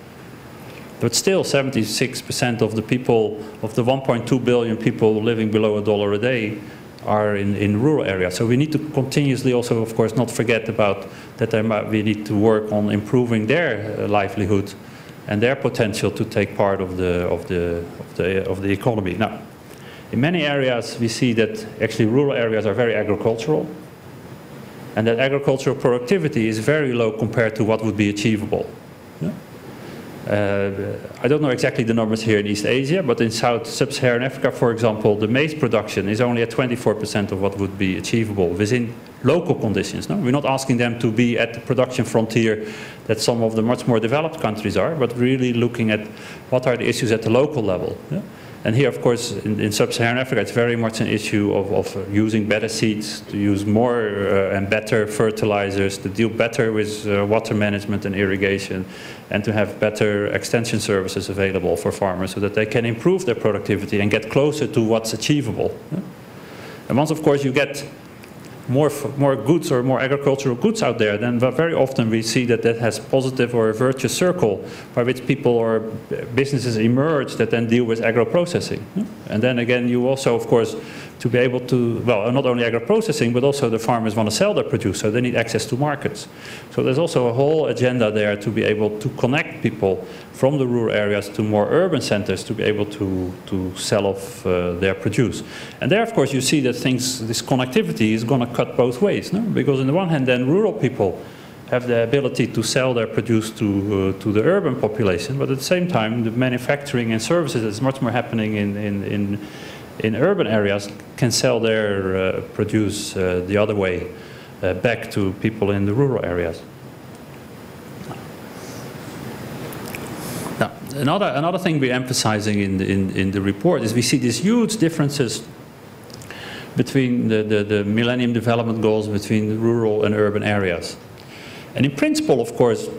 But still, 76% of the people, of the 1.2 billion people living below $1 a day, are in rural areas. So we need to continuously also, of course, not forget about that we need to work on improving their livelihood and their potential to take part of the economy. Now, in many areas, we see that actually rural areas are very agricultural, and that agricultural productivity is very low compared to what would be achievable. Yeah? I don't know exactly the numbers here in East Asia, but in Sub-Saharan Africa, for example, the maize production is only at 24% of what would be achievable within local conditions. No? We're not asking them to be at the production frontier that some of the much more developed countries are, but really looking at what are the issues at the local level. Yeah? And here, of course, in Sub-Saharan Africa, it's very much an issue of using better seeds, to use more and better fertilizers, to deal better with water management and irrigation, and to have better extension services available for farmers so that they can improve their productivity and get closer to what's achievable. Yeah? And once, of course, you get more goods or more agricultural goods out there, then very often we see that has positive or a virtuous circle by which people or businesses emerge that then deal with agro-processing. And then again, you also, of course, to be able to, well, not only agro-processing, but also the farmers want to sell their produce, so they need access to markets. So there's also a whole agenda there to be able to connect people from the rural areas to more urban centers to be able to sell off their produce. And there, of course, you see that this connectivity is going to cut both ways, no? Because on the one hand, then rural people have the ability to sell their produce to the urban population, but at the same time, the manufacturing and services is much more happening in urban areas can sell their produce the other way back to people in the rural areas. Now, another thing we're emphasizing in the report is we see these huge differences between the Millennium Development Goals between rural and urban areas. And in principle, of course,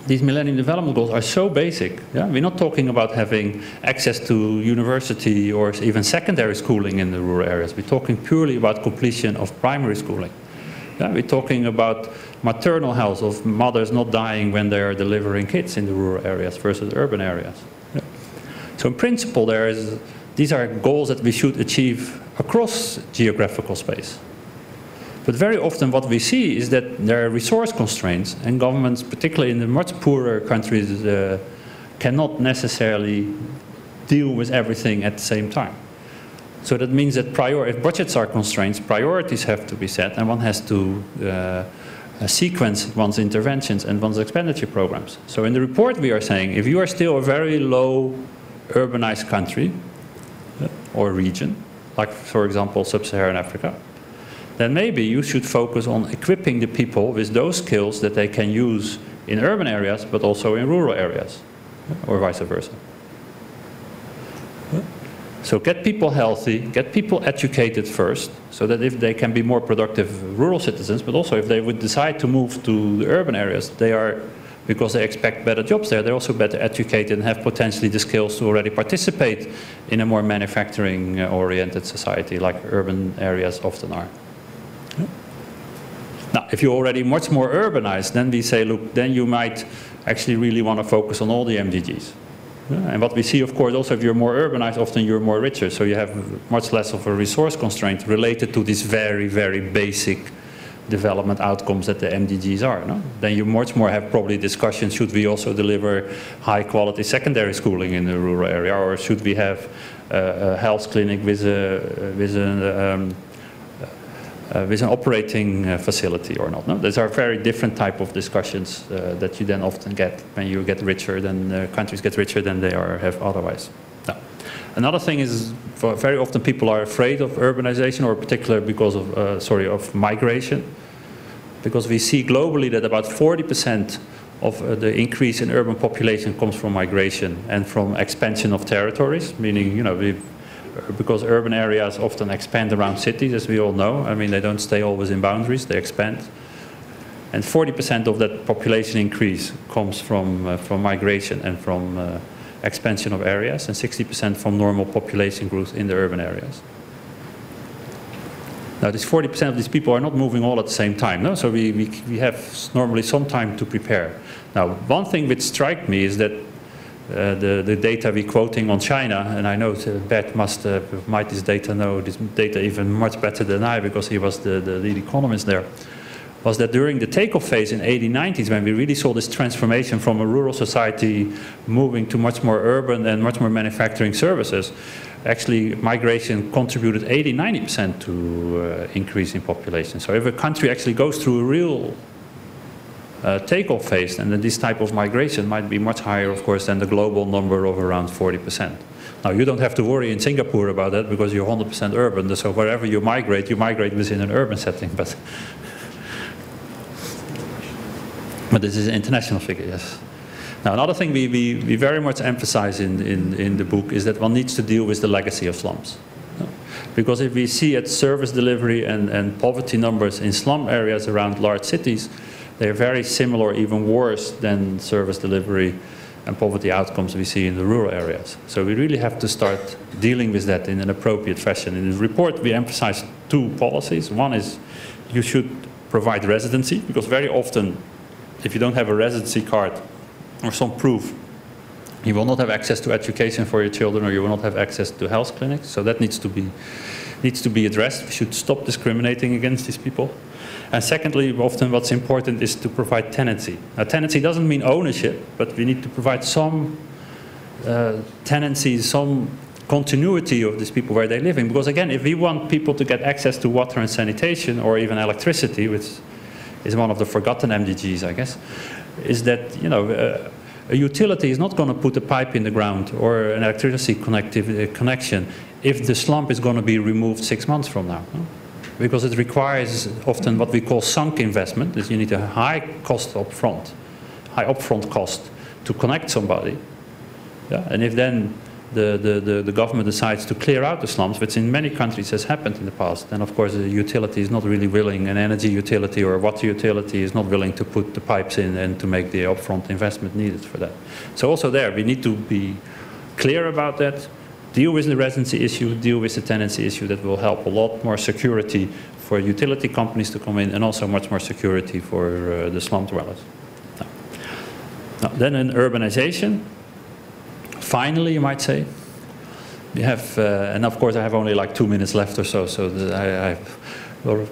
these Millennium Development Goals are so basic. Yeah? We're not talking about having access to university or even secondary schooling in the rural areas. We're talking purely about completion of primary schooling. Yeah? We're talking about maternal health, of mothers not dying when they are delivering kids in the rural areas versus urban areas. Yeah? So in principle, these are goals that we should achieve across geographical space. But very often what we see is that there are resource constraints, and governments, particularly in the much poorer countries, cannot necessarily deal with everything at the same time. So that means that if budgets are constraints, priorities have to be set, and one has to sequence one's interventions and one's expenditure programs. So in the report we are saying, if you are still a very low urbanized country or region, like for example Sub-Saharan Africa, then maybe you should focus on equipping the people with those skills that they can use in urban areas, but also in rural areas, or vice versa. So get people healthy, get people educated first, so that if they can be more productive rural citizens, but also if they would decide to move to the urban areas, they are, because they expect better jobs there, they're also better educated and have potentially the skills to already participate in a more manufacturing-oriented society like urban areas often are. Now, if you're already much more urbanized, then we say, look, then you might actually really want to focus on all the MDGs. And what we see, of course, also if you're more urbanized, often you're more richer, so you have much less of a resource constraint related to these very, very basic development outcomes that the MDGs are. No? Then you much more have probably discussions, should we also deliver high quality secondary schooling in the rural area, or should we have a health clinic with an operating facility or not. No? These are very different type of discussions that you then often get when you get richer than countries get richer than they have otherwise. Now, another thing is very often people are afraid of urbanization, or particularly because of migration, because we see globally that about 40% of the increase in urban population comes from migration and from expansion of territories, meaning, because urban areas often expand around cities, as we all know. I mean, they don't stay always in boundaries, they expand. And 40% of that population increase comes from migration and from expansion of areas, and 60% from normal population growth in the urban areas. Now, this 40% of these people are not moving all at the same time, no? So we have normally some time to prepare. Now, one thing which strikes me is that the data we're quoting on China, and I know Bert might this data even much better than I, because he was the lead economist there, was that during the takeoff phase in 80s, 90s, when we really saw this transformation from a rural society moving to much more urban and much more manufacturing services, actually migration contributed 80–90% to increase in population. So if a country actually goes through a real takeoff phase, and then this type of migration might be much higher, of course, than the global number of around 40%. Now, you don't have to worry in Singapore about that, because you're 100% urban, so wherever you migrate within an urban setting. But this is an international figure, yes. Now, another thing we very much emphasize in the book is that one needs to deal with the legacy of slums. Because if we see at service delivery and poverty numbers in slum areas around large cities, they're very similar, even worse than service delivery and poverty outcomes we see in the rural areas. So we really have to start dealing with that in an appropriate fashion. In the report, we emphasize two policies. One is you should provide residency, because very often, if you don't have a residency card or some proof, you will not have access to education for your children, or you will not have access to health clinics. So that needs to be addressed. We should stop discriminating against these people. And secondly, often what's important is to provide tenancy. Now, tenancy doesn't mean ownership, but we need to provide some tenancy, some continuity of these people where they're living. Because again, if we want people to get access to water and sanitation, or even electricity, which is one of the forgotten MDGs, I guess, is that, a utility is not going to put a pipe in the ground or an electricity connection if the slump is going to be removed 6 months from now. No? Because it requires often what we call sunk investment, that you need a high upfront cost to connect somebody. Yeah? And if then the government decides to clear out the slums, which in many countries has happened in the past, then of course the utility is not really willing, an energy utility or a water utility is not willing to put the pipes in and to make the upfront investment needed for that. So also there, we need to be clear about that, deal with the residency issue, deal with the tenancy issue. That will help a lot more security for utility companies to come in, and also much more security for the slum dwellers. Now, then in urbanization, finally, you might say, we have, and of course I have only like 2 minutes left or so, so I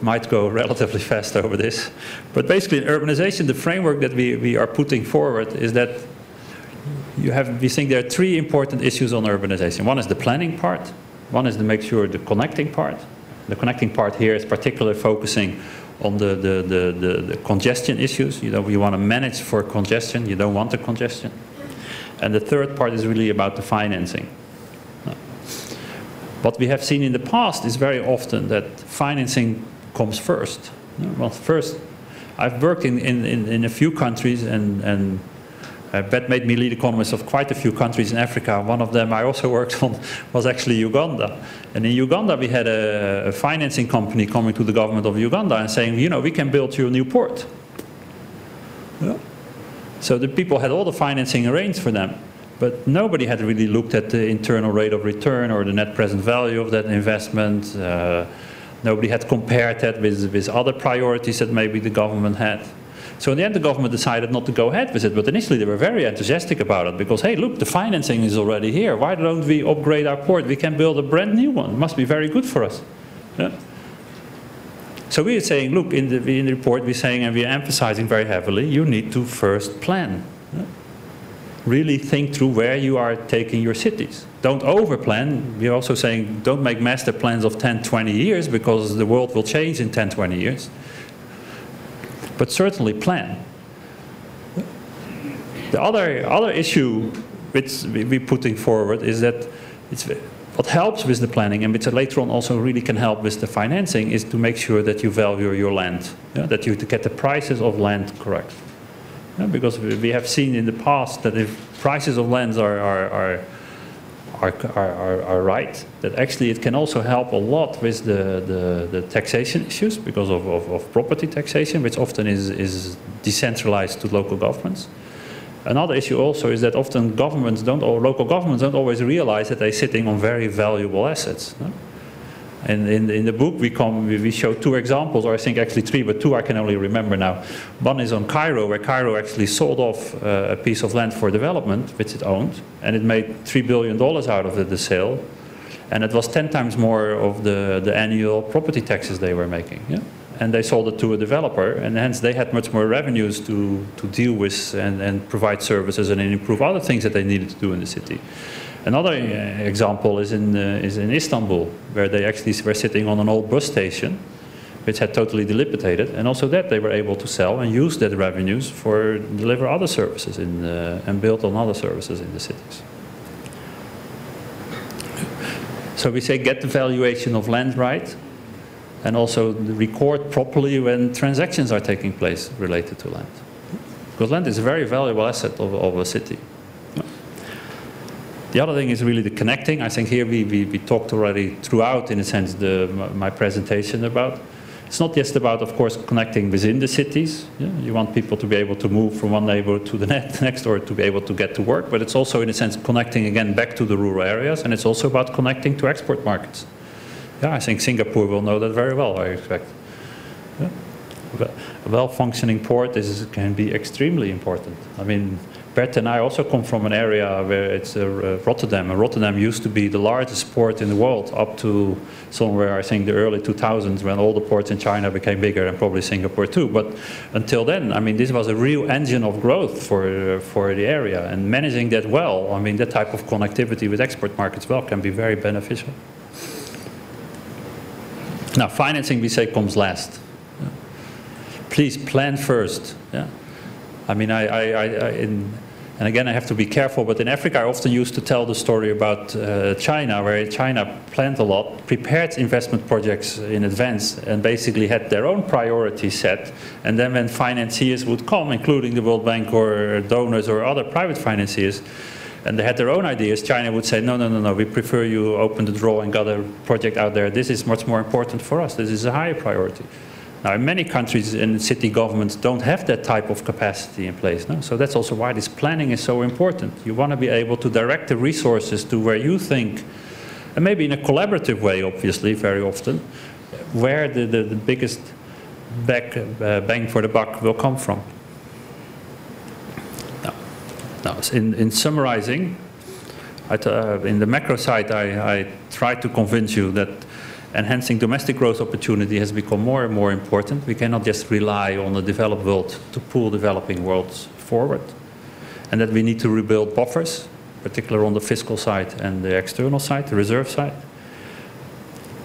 might go relatively fast over this. But basically in urbanization, the framework that we are putting forward is that we think there are three important issues on urbanization. One is the planning part, one is to make sure the connecting part. The connecting part here is particularly focusing on the congestion issues. You want to manage for congestion, you don't want the congestion. And the third part is really about the financing. What we have seen in the past is very often that financing comes first. Well, first, I've worked in a few countries, and Bert made me lead economist of quite a few countries in Africa. One of them I also worked on was actually Uganda. And in Uganda we had a financing company coming to the government of Uganda and saying, we can build you a new port. Yeah. So the people had all the financing arranged for them, but nobody had really looked at the internal rate of return or the net present value of that investment, Nobody had compared that with other priorities that maybe the government had. So in the end, the government decided not to go ahead with it, but initially they were very enthusiastic about it because, hey, look, the financing is already here. Why don't we upgrade our port? We can build a brand new one. It must be very good for us. Yeah? So we are saying, look, in the report, we're saying, and we're emphasizing very heavily, you need to first plan. Yeah? Really think through where you are taking your cities. Don't overplan. We're also saying, don't make master plans of 10, 20 years because the world will change in 10, 20 years. But certainly plan. The other issue which we're putting forward is that what helps with the planning and which later on also really can help with the financing is to make sure that you value your land, that you get the prices of land correct. Because we have seen in the past that if prices of lands are right, that actually it can also help a lot with the taxation issues because of property taxation, which often is decentralized to local governments. Another issue also is that often governments don't, or local governments don't always realize that they're sitting on very valuable assets. No? And in the book we show two examples, or I think actually three, but two I can only remember now. One is on Cairo, where Cairo actually sold off a piece of land for development, which it owned, and it made $3 billion out of the sale. And it was 10 times more of the annual property taxes they were making. Yeah? And they sold it to a developer, and hence they had much more revenues to deal with and provide services and improve other things that they needed to do in the city. Another example is in Istanbul, where they actually were sitting on an old bus station, which had totally dilapidated, and also that they were able to sell and use that revenues for deliver other services and build on other services in the cities. So we say get the valuation of land right, and also record properly when transactions are taking place related to land. Because land is a very valuable asset of a city. The other thing is really the connecting. I think here we talked already throughout, in a sense, my presentation about. It's not just about, of course, connecting within the cities. Yeah? You want people to be able to move from one neighborhood to the next, or to be able to get to work. But it's also, in a sense, connecting again back to the rural areas. And it's also about connecting to export markets. Yeah, I think Singapore will know that very well, I expect. Yeah? A well-functioning port can be extremely important. I mean, Bert and I also come from an area where it's Rotterdam, and Rotterdam used to be the largest port in the world up to somewhere, I think, the early 2000s, when all the ports in China became bigger, and probably Singapore too. But until then, I mean, this was a real engine of growth for the area, and managing that well, I mean, that type of connectivity with export markets well can be very beneficial. Now, financing, we say, comes last. Yeah. Please plan first. Yeah. I mean, and again, I have to be careful, but in Africa, I often used to tell the story about China, where China planned a lot, prepared investment projects in advance, and basically had their own priorities set. And then when financiers would come, including the World Bank or donors or other private financiers, and they had their own ideas, China would say, no, no, no, no, we prefer you open the drawer and got a project out there. This is much more important for us. This is a higher priority. Now, in many countries and city governments don't have that type of capacity in place. No? So that's also why this planning is so important. You want to be able to direct the resources to where you think, and maybe in a collaborative way, obviously, very often, where the biggest bang for the buck will come from. Now, in summarizing, in the macro side, I tried to convince you that enhancing domestic growth opportunity has become more and more important. We cannot just rely on the developed world to pull developing worlds forward. And that we need to rebuild buffers, particularly on the fiscal side and the external side, the reserve side.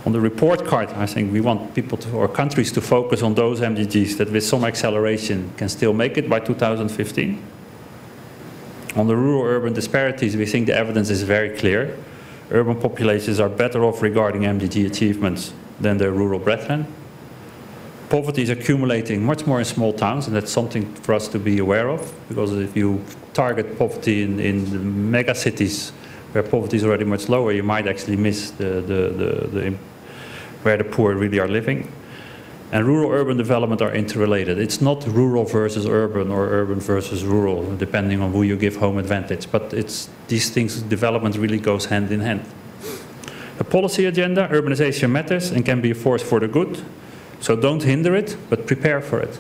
On the report card, I think we want people or countries to focus on those MDGs that with some acceleration can still make it by 2015. On the rural-urban disparities, we think the evidence is very clear. Urban populations are better off regarding MDG achievements than their rural brethren. Poverty is accumulating much more in small towns, and that's something for us to be aware of, because if you target poverty in the mega cities where poverty is already much lower, you might actually miss where the poor really are living. And rural-urban development are interrelated. It's not rural versus urban or urban versus rural, depending on who you give home advantage. But it's these things, development really goes hand in hand. A policy agenda, urbanization matters and can be a force for the good. So don't hinder it, but prepare for it.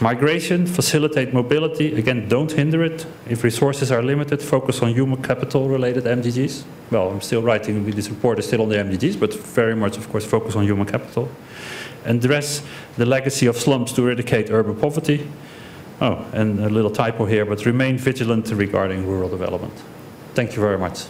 Migration, facilitate mobility. Again, don't hinder it. If resources are limited, focus on human capital related MDGs. Well, I'm still writing, this report is still on the MDGs, but very much, of course, focus on human capital. Address the legacy of slums to eradicate urban poverty. Oh, and a little typo here, but remain vigilant regarding rural development. Thank you very much.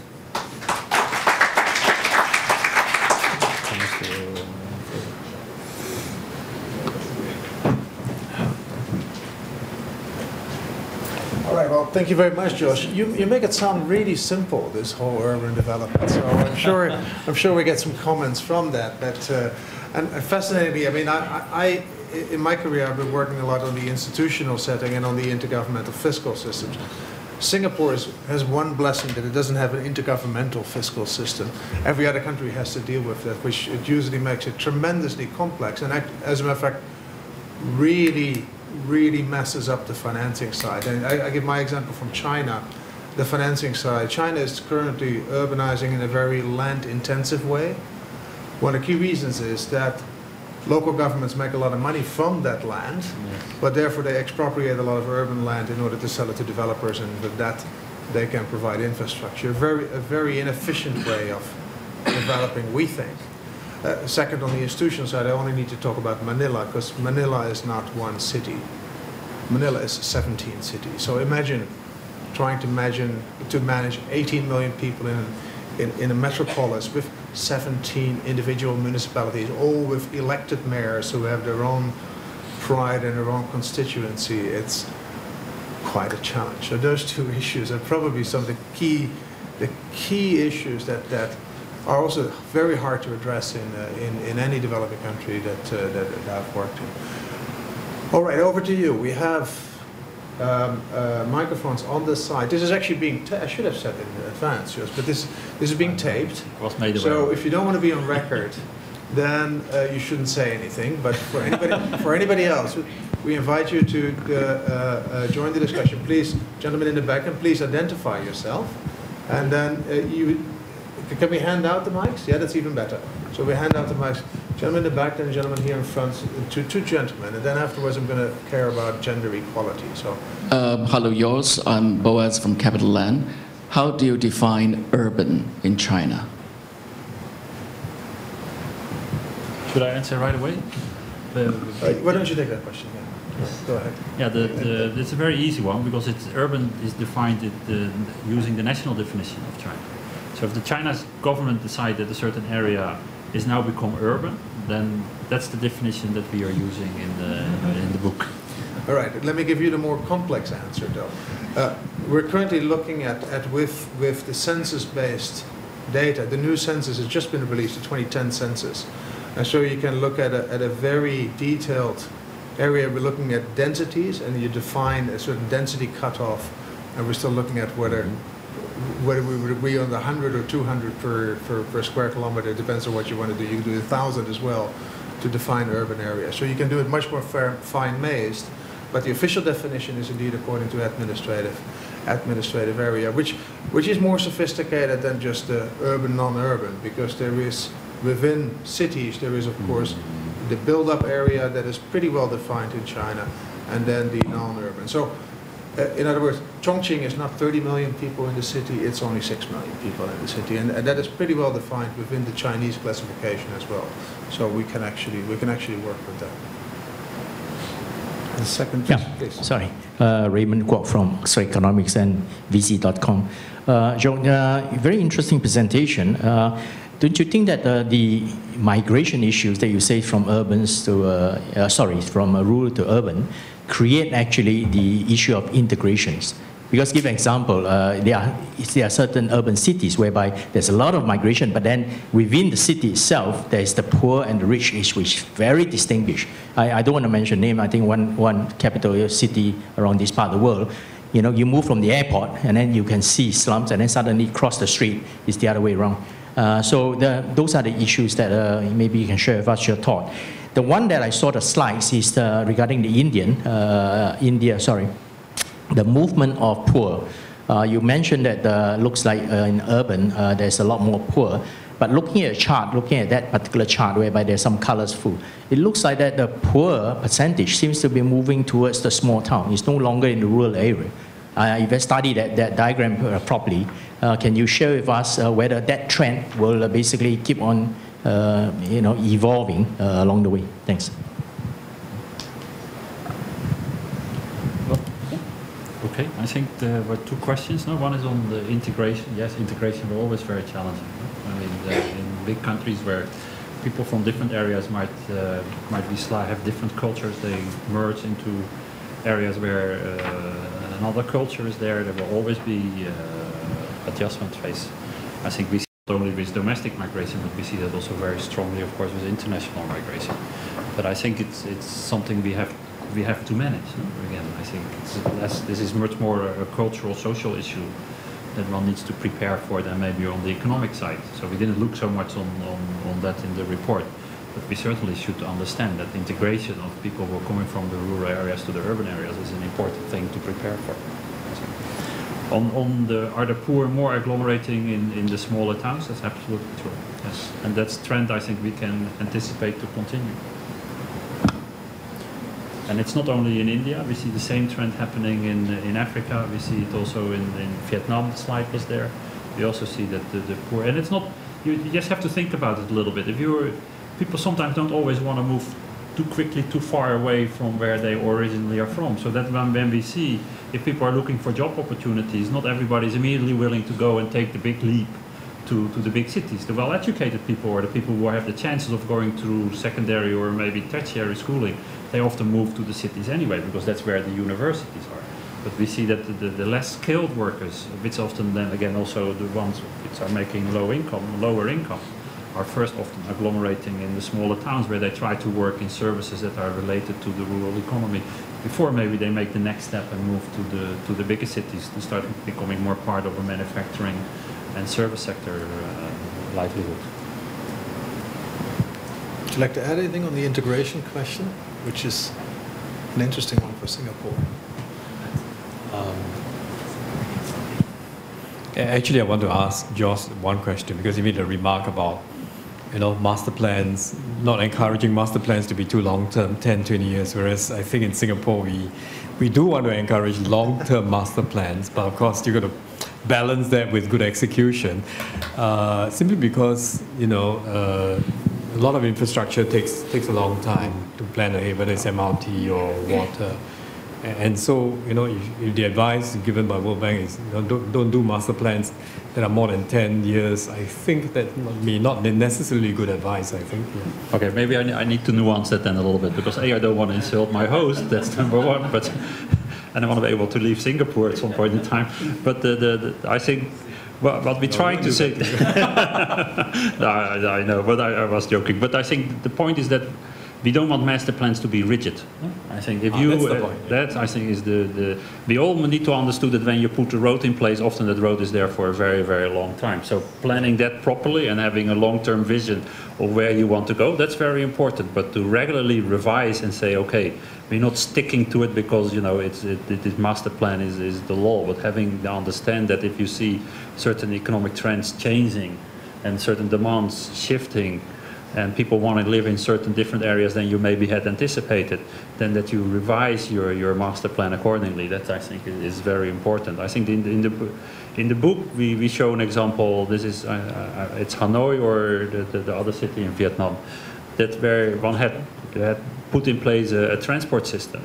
All right, well, thank you very much, Josh. You make it sound really simple, this whole urban development. So I'm sure we get some comments from that. And fascinatingly, I mean, I in my career, I've been working a lot on the institutional setting and on the intergovernmental fiscal systems. Singapore has one blessing that it doesn't have an intergovernmental fiscal system. Every other country has to deal with that, which it usually makes it tremendously complex. And as a matter of fact, really messes up the financing side. And I give my example from China, the financing side. China is currently urbanizing in a very land-intensive way. One of the key reasons is that local governments make a lot of money from that land, but therefore they expropriate a lot of urban land in order to sell it to developers, and with that they can provide infrastructure. A very inefficient way of developing, we think. Second, on the institutional side, I only need to talk about Manila, because Manila is not one city. Manila is 17 cities. So imagine trying to manage 18 million people in a metropolis with 17 individual municipalities, all with elected mayors who have their own pride and their own constituency. It's quite a challenge. So those two issues are probably some of the key issues that are also very hard to address in any developing country that I've worked in. All right, over to you. We have microphones on this side. This is actually being, I should have said in advance, Jos, but this is being taped. Was made so if you don't want to be on record, then you shouldn't say anything. But for anybody else, we invite you to join the discussion. Please, gentlemen in the back, and please identify yourself. And then can we hand out the mics? Yeah, that's even better. So we hand out the mics. Gentleman in the back, then a gentleman here in front, two gentlemen, and then afterwards I'm going to care about gender equality. So, hello, Jos. I'm Boaz from Capital Land. How do you define urban in China? Should I answer right away? Why don't you take that question? Yeah. Go ahead. Yeah, it's a very easy one, because urban is defined using the national definition of China. So if the China's government decides that a certain area is now become urban, then that's the definition that we are using in the book. All right, let me give you the more complex answer, though. We're currently looking at with the census-based data. The new census has just been released, the 2010 census. And so you can look at a very detailed area. We're looking at densities, and you define a certain density cutoff, and we're still looking at whether we would agree on the 100 or 200 per square kilometer. It depends on what you want to do. You can do 1,000 as well to define urban area. So you can do it much more fine-mazed, but the official definition is indeed according to administrative area, which is more sophisticated than just the urban, non-urban, because there is, within cities, there is, of course, the build-up area that is pretty well defined in China, and then the non-urban. So, in other words, Chongqing is not 30 million people in the city, it's only 6 million people in the city, and that is pretty well defined within the Chinese classification as well. So we can actually work with that. The second, please. Sorry, Raymond Kwok from Macroeconomics and VC.com. Very interesting presentation. Don't you think that the migration issues that you say from urbans to, from rural to urban, create actually the issue of integrations? Because give an example, there are certain urban cities whereby there's a lot of migration, but then within the city itself, there's the poor and the rich, which is very distinguished. I don't want to mention name. I think one capital city around this part of the world, you move from the airport and then you can see slums, and then suddenly cross the street, it's the other way around. So those are the issues that maybe you can share with us your thought. The one that I saw the slides is regarding the the movement of poor. You mentioned that looks like in urban there's a lot more poor, But looking at a chart, looking at that particular chart whereby there's some colors full, it looks like that the poor percentage seems to be moving towards the small town. It's no longer in the rural area. If I study that diagram properly, can you share with us whether that trend will basically keep on evolving along the way? Thanks. Okay, I think there were two questions. No, one is on the integration. Yes, integration is always very challenging. I mean, in big countries where people from different areas might have different cultures, they merge into areas where another culture is there. There will always be adjustment phase. I think we see not only with domestic migration, but we see that also very strongly, of course, with international migration. But I think it's something we have to manage. Again, I think this is much more a cultural, social issue that one needs to prepare for than maybe on the economic side. So we didn't look so much on that in the report, but we certainly should understand that integration of people who are coming from the rural areas to the urban areas is an important thing to prepare for. Are the poor more agglomerating in the smaller towns? That's absolutely true. Yes, and that's a trend I think we can anticipate to continue. And it's not only in India, we see the same trend happening in Africa, we see it also in Vietnam, the slide was there. We also see that the poor, and it's not, you just have to think about it a little bit. People sometimes don't always want to move too quickly, too far away from where they originally are from. So that when we see, if people are looking for job opportunities, not everybody is immediately willing to go and take the big leap to the big cities. The well-educated people or the people who have the chances of going through secondary or maybe tertiary schooling, they often move to the cities anyway, because that's where the universities are. But we see that the less skilled workers, which often then again also the ones which are making lower income, are first often agglomerating in the smaller towns where they try to work in services that are related to the rural economy before maybe they make the next step and move to the bigger cities to start becoming more part of a manufacturing and service sector livelihood. Would you like to add anything on the integration question, which is an interesting one for Singapore? Actually, I want to ask Jos one question, because he made a remark about master plans, not encouraging master plans to be too long-term, 10, 20 years, whereas I think in Singapore we do want to encourage long-term master plans, but of course you've got to balance that with good execution, simply because a lot of infrastructure takes a long time to plan ahead, whether it's MRT or water. And so, if the advice given by World Bank is don't do master plans that are more than 10 years, I think that may not be necessarily good advice, I think. Yeah. Okay, maybe I need to nuance that then a little bit, because I don't want to insult my host, that's number one, and I want to be able to leave Singapore at some point in time. But I think what we're trying to say... I know, but I was joking. But I think the point is that we don't want master plans to be rigid. I think if you that's the point. That I think is we all need to understand that when you put a road in place, often that road is there for a very, very long time. So planning that properly and having a long-term vision of where you want to go, that's very important. But to regularly revise and say, okay, we're not sticking to it because this master plan is the law, but having to understand that if you see certain economic trends changing and certain demands shifting, and people want to live in certain different areas than you maybe had anticipated, then that you revise your master plan accordingly. That I think is very important. I think in the book we show an example. This is it's Hanoi or the other city in Vietnam, that where one had put in place a transport system,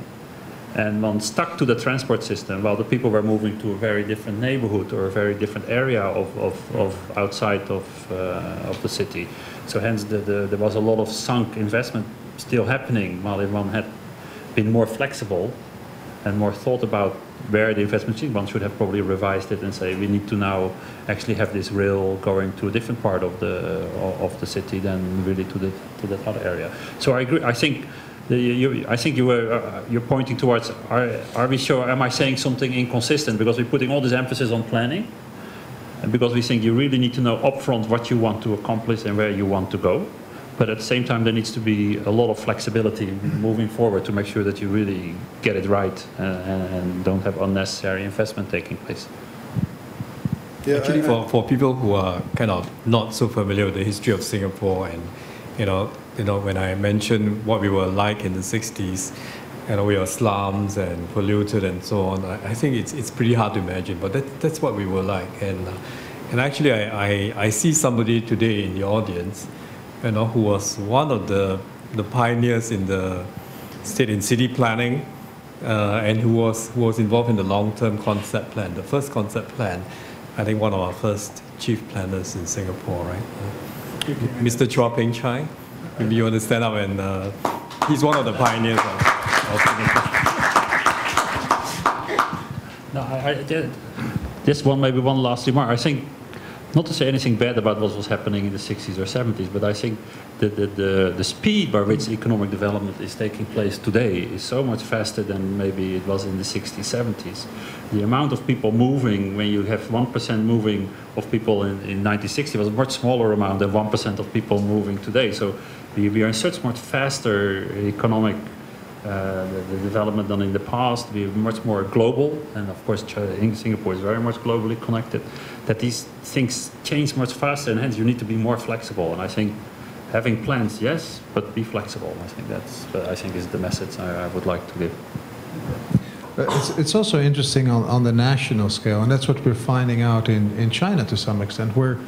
and one stuck to the transport system while the people were moving to a very different neighborhood or a very different area of outside of the city. So hence there was a lot of sunk investment still happening, while if one had been more flexible and more thought about where the investment is, one should have probably revised it and say we need to now actually have this rail going to a different part of the city than really to that other area. So I agree. I think you're pointing towards are we sure? Am I saying something inconsistent because we're putting all this emphasis on planning? And because we think you really need to know upfront what you want to accomplish and where you want to go. But at the same time, there needs to be a lot of flexibility moving forward to make sure that you really get it right and don't have unnecessary investment taking place. Yeah, Actually, for people who are kind of not so familiar with the history of Singapore, and when I mentioned what we were like in the 60s, we were slums and polluted and so on, I think it's pretty hard to imagine, but that's what we were like. And actually, I see somebody today in the audience, who was one of the pioneers in the state and city planning, and who was involved in the long-term concept plan, the first concept plan. I think one of our first chief planners in Singapore, right? Mr. Khoo Teng Chye. Maybe you want to stand up, and he's one of the pioneers of Singapore. No, just maybe one last remark. I think, not to say anything bad about what was happening in the 60s or 70s, but I think the speed by which economic development is taking place today is so much faster than maybe it was in the 60s, 70s. The amount of people moving, when you have 1% moving of people in 1960, was a much smaller amount than 1% of people moving today. So we are in such much faster economic the development than in the past. We are much more global, and of course Singapore is very much globally connected, that these things change much faster, and hence you need to be more flexible. And I think having plans, yes, but be flexible. I think is the message I would like to give. It's also interesting on the national scale, and that's what we're finding out in China to some extent, where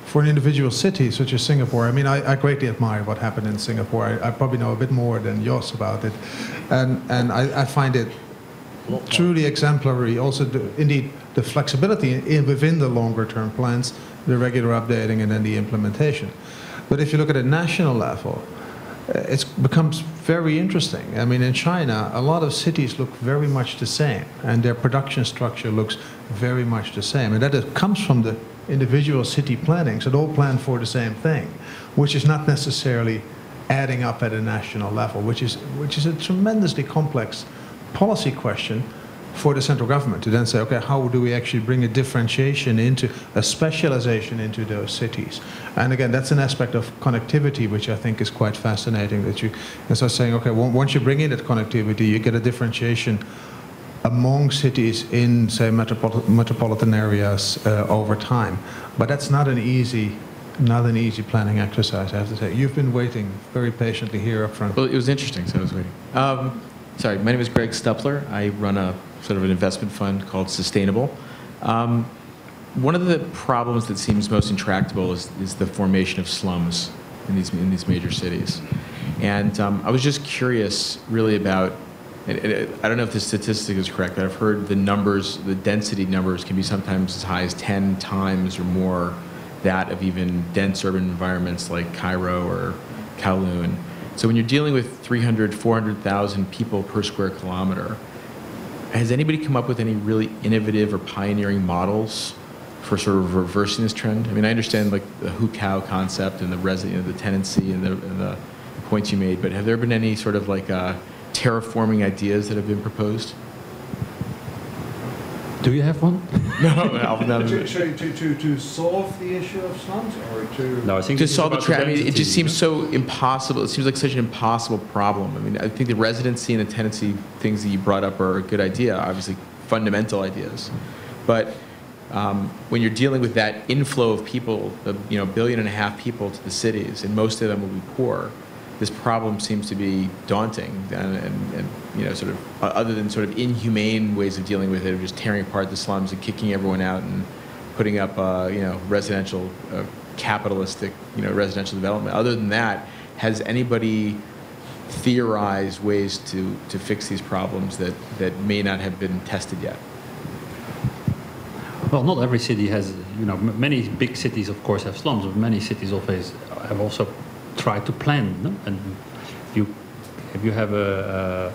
for an individual city such as Singapore, I mean, I greatly admire what happened in Singapore. I probably know a bit more than Jos about it, and I find it truly exemplary. Also, indeed, the flexibility within the longer term plans, the regular updating, and then the implementation. But if you look at a national level, it becomes very interesting. I mean, in China, a lot of cities look very much the same, and their production structure looks very much the same. And that comes from the individual city plannings that all plan for the same thing, which is not necessarily adding up at a national level, which is a tremendously complex policy question for the central government to then say, okay, how do we actually bring a differentiation into a specialization into those cities? And again, that's an aspect of connectivity which I think is quite fascinating, that you start saying, okay, once you bring in that connectivity, you get a differentiation among cities in, say, metropolitan areas over time. But that's not an easy planning exercise, I have to say. You've been waiting very patiently here up front. Well, it was interesting, so I was waiting. Sorry, my name is Greg Stupler. I run a sort of an investment fund called Sustainable. One of the problems that seems most intractable is the formation of slums in these major cities. And I was just curious really about, I don't know if the statistic is correct, but I've heard the numbers, the density numbers can be sometimes as high as 10 times or more that of even dense urban environments like Cairo or Kowloon. So when you're dealing with 300, 400,000 people per square kilometer, has anybody come up with any really innovative or pioneering models for sort of reversing this trend? I mean, I understand like the who-cow concept and the tenancy and the points you made, but have there been any sort of like terraforming ideas that have been proposed? Do you have one? No. To solve the issue of slums, or to... No, I think to solve the trend. I mean, it just seems so impossible. It seems like such an impossible problem. I mean, I think the residency and the tenancy things that you brought up are a good idea, obviously fundamental ideas. But when you're dealing with that inflow of people, 1.5 billion people to the cities, and most of them will be poor, this problem seems to be daunting, and sort of other than sort of inhumane ways of dealing with it, of just tearing apart the slums and kicking everyone out and putting up residential capitalistic residential development. Other than that, has anybody theorized ways to fix these problems that may not have been tested yet? Well, not every city has, many big cities of course have slums, but many cities always have also tried to plan, no? And if you have a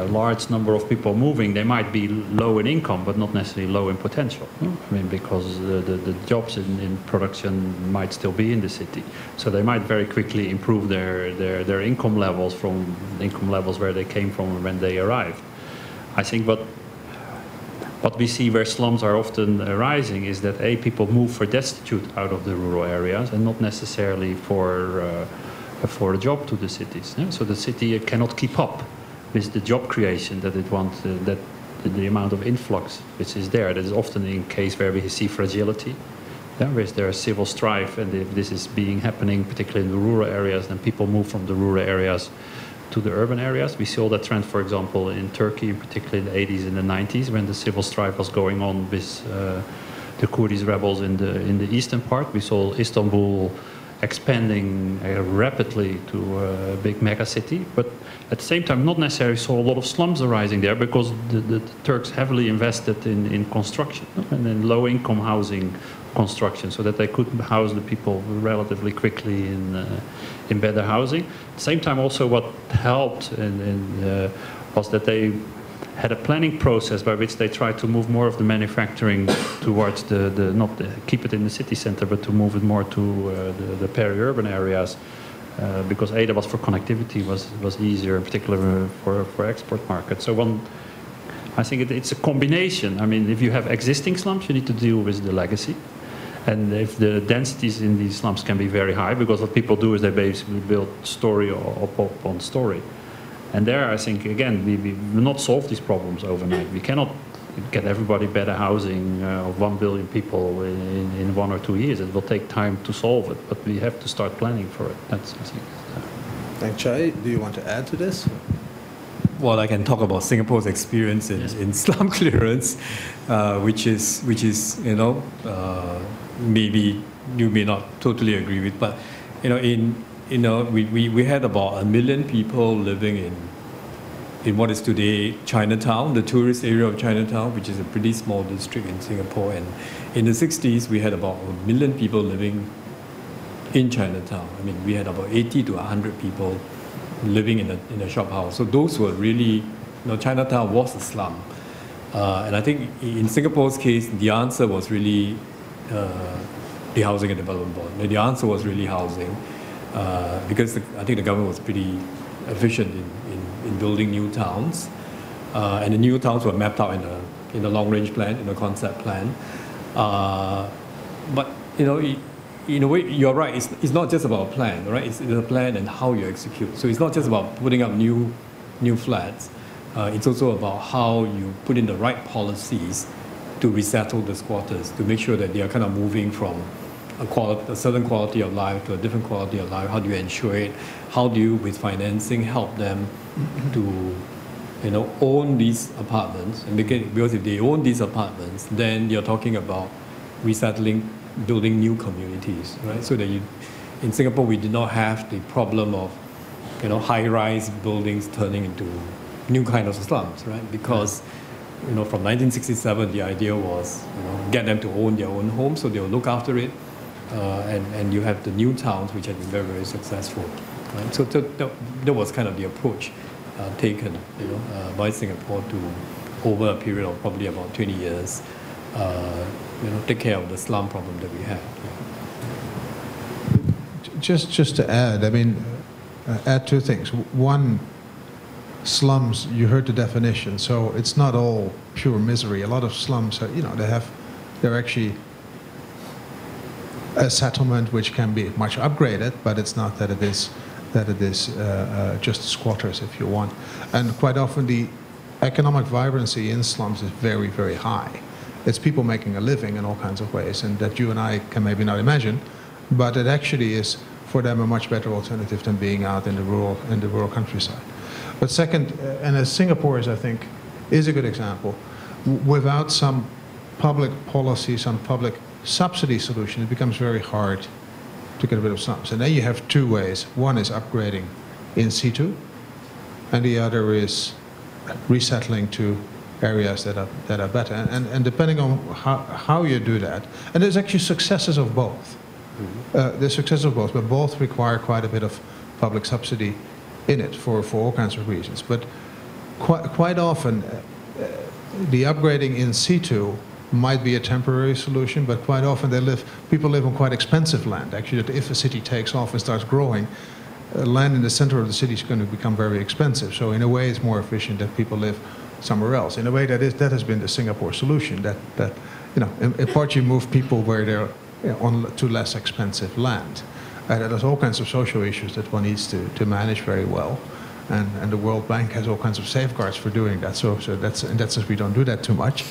large number of people moving, they might be low in income, but not necessarily low in potential. No? I mean, because the jobs in production might still be in the city, so they might very quickly improve their income levels from income levels where they came from when they arrived. I think what we see where slums are often arising is that people move for destitute out of the rural areas and not necessarily for a job to the cities. Yeah? So the city cannot keep up with the job creation that it wants, that the amount of influx which is there. That is often in case where we see fragility. Where there is civil strife, and if this is happening, particularly in the rural areas, then people move from the rural areas to the urban areas. We saw that trend, for example, in Turkey, particularly in the 80s and the 90s, when the civil strife was going on with the Kurdish rebels in the eastern part. We saw Istanbul expanding rapidly to a big mega city, but at the same time not necessarily saw a lot of slums arising there, because the Turks heavily invested in construction and in low-income housing construction, so that they could house the people relatively quickly in better housing. At the same time, also what helped was that they had a planning process by which they tried to move more of the manufacturing towards keep it in the city center, but to move it more to the peri-urban areas, because there was for connectivity was easier, in particular for export markets. So I think it's a combination. I mean, if you have existing slums, you need to deal with the legacy. And if the densities in these slums can be very high, because what people do is they basically build story upon story. And there, I think, again, we will not solve these problems overnight. We cannot get everybody better housing of 1 billion people in 1 or 2 years. It will take time to solve it, but we have to start planning for it. That's, I think. Teng Chye, do you want to add to this? Well, I can talk about Singapore's experience in slum clearance, which is maybe you may not totally agree with, but we had about 1 million people living in what is today Chinatown, the tourist area of Chinatown, which is a pretty small district in Singapore. And in the 60s, we had about 1 million people living in Chinatown. I mean, we had about 80 to 100 people living in a shop house. So those were really, Chinatown was a slum. And I think in Singapore's case, the answer was really the Housing and Development Board. The answer was really housing, because I think the government was pretty efficient in building new towns, and the new towns were mapped out in the long-range plan, in the concept plan. But in a way, you're right. It's not just about a plan, right? It's a plan and how you execute. So it's not just about putting up new flats. It's also about how you put in the right policies to resettle the squatters, to make sure that they are kind of moving from a certain quality of life to a different quality of life. How do you ensure it? How do you, with financing, help them to own these apartments? And because if they own these apartments, then you're talking about resettling, building new communities, right? So that in Singapore, we did not have the problem of high-rise buildings turning into new kind of slums, right? Because from 1967, the idea was get them to own their own homes, so they will look after it, and you have the new towns, which have been very, very successful. Right? So that was kind of the approach taken by Singapore to, over a period of probably about 20 years, take care of the slum problem that we had. Just to add, add two things. One, slums, you heard the definition, so it's not all pure misery. A lot of slums are, they're actually a settlement which can be much upgraded, but it's not that it is just squatters, if you want. And quite often the economic vibrancy in slums is very, very high. It's people making a living in all kinds of ways, and that you and I can maybe not imagine, but it actually is for them a much better alternative than being out in the rural countryside. But second, and as Singapore I think, is a good example, without some public policy, some public subsidy solution, it becomes very hard to get rid of slums. And then you have two ways. One is upgrading in situ, and the other is resettling to areas that are better. And depending on how you do that, and there's actually successes of both. There's successes of both, but both require quite a bit of public subsidy in it for all kinds of reasons. But quite often, the upgrading in situ might be a temporary solution, but quite often people live on quite expensive land. Actually, that if a city takes off and starts growing, land in the center of the city is going to become very expensive. So in a way, it's more efficient that people live somewhere else. In a way, that has been the Singapore solution. That in part you move people where they're on to less expensive land. There's all kinds of social issues that one needs to manage very well. and the World Bank has all kinds of safeguards for doing that. So that's, in that sense, we don't do that too much.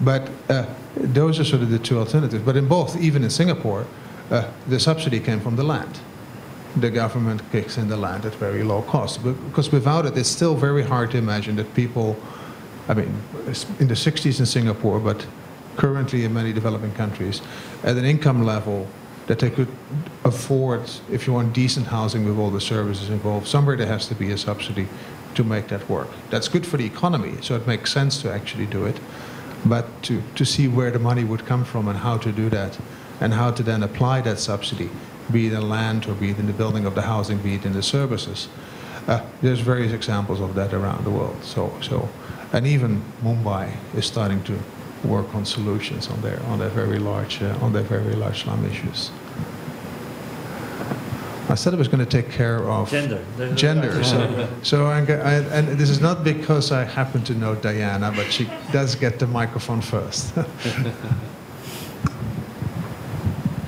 But those are sort of the two alternatives. But in both, even in Singapore, the subsidy came from the land. The government kicks in the land at very low cost. Because without it, it's still very hard to imagine that people, I mean, in the 60s in Singapore, but currently in many developing countries, at an income level that they could afford, if you want decent housing with all the services involved, somewhere there has to be a subsidy to make that work. That's good for the economy, so it makes sense to actually do it. But to see where the money would come from and how to do that, and how to then apply that subsidy, be it in land or be it in the building of the housing, be it in the services. There's various examples of that around the world. And even Mumbai is starting to work on solutions on their very large slum issues. I said I was going to take care of gender. And this is not because I happen to know Diana, but she does get the microphone first.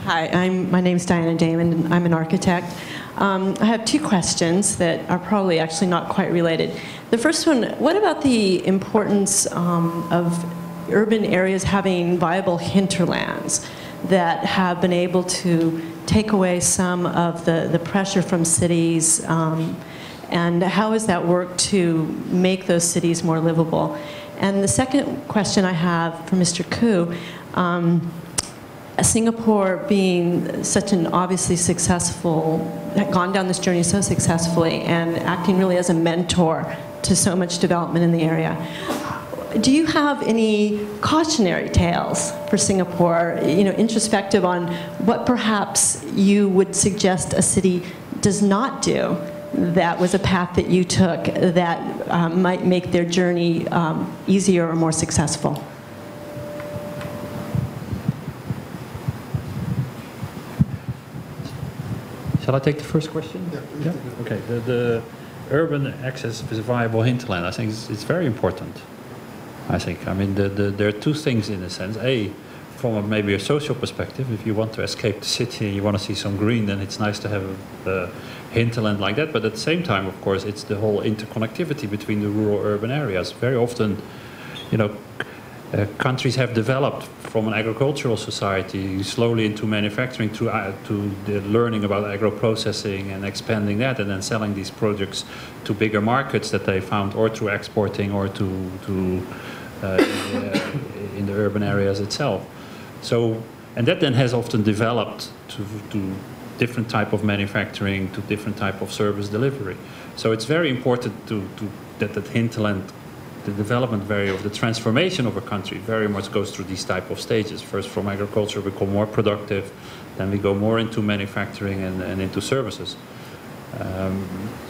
Hi, my name's Diana Damon, and I'm an architect. I have two questions that are probably actually not quite related. The first one, what about the importance of urban areas having viable hinterlands that have been able to take away some of the pressure from cities, and how has that worked to make those cities more livable? And the second question I have for Mr. Khoo, Singapore being such an obviously successful, gone down this journey so successfully and acting really as a mentor to so much development in the area, do you have any cautionary tales for Singapore, introspective on what perhaps you would suggest a city does not do that was a path that you took that might make their journey easier or more successful? Shall I take the first question? Yeah. Okay. The urban access with viable hinterland, I think it's very important. I think. I mean, there are two things in a sense. A, from maybe a social perspective, if you want to escape the city and you want to see some green, then it's nice to have a hinterland like that. But at the same time, of course, it's the whole interconnectivity between the rural-urban areas. Very often, countries have developed from an agricultural society slowly into manufacturing to the learning about agro-processing and expanding that, and then selling these products to bigger markets that they found, or through exporting, or in the urban areas itself. So, and that then has often developed to different type of manufacturing, to different type of service delivery. So it's very important that hinterland, the development of the transformation of a country very much goes through these type of stages. First, from agriculture, we become more productive, then we go more into manufacturing and into services.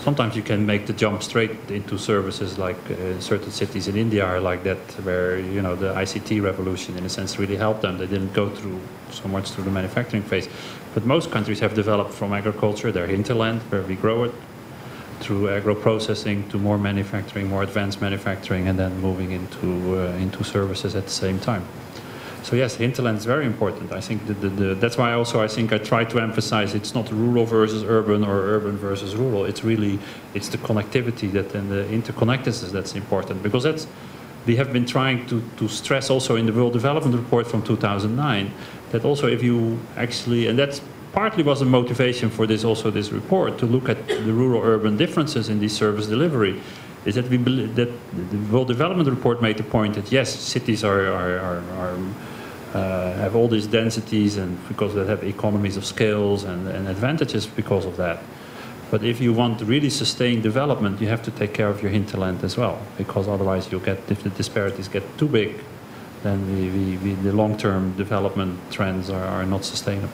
Sometimes you can make the jump straight into services, like certain cities in India are like that, where the ICT revolution in a sense really helped them. They didn't go through so much through the manufacturing phase. But most countries have developed from agriculture, their hinterland, where we grow it, through agro-processing to more manufacturing, more advanced manufacturing, and then moving into services at the same time. So yes, hinterland is very important. I think that's why also I think I try to emphasize it's not rural versus urban or urban versus rural. It's the connectivity and the interconnectedness that's important, because we have been trying to stress also in the World Development Report from 2009 that also if you actually, and that's partly was a motivation for this report, to look at the rural-urban differences in this service delivery, is that we believe that the World Development Report made the point that yes, cities have all these densities, and because they have economies of scales and advantages because of that. But if you want to really sustain development, you have to take care of your hinterland as well, because otherwise if the disparities get too big, then the long-term development trends are not sustainable.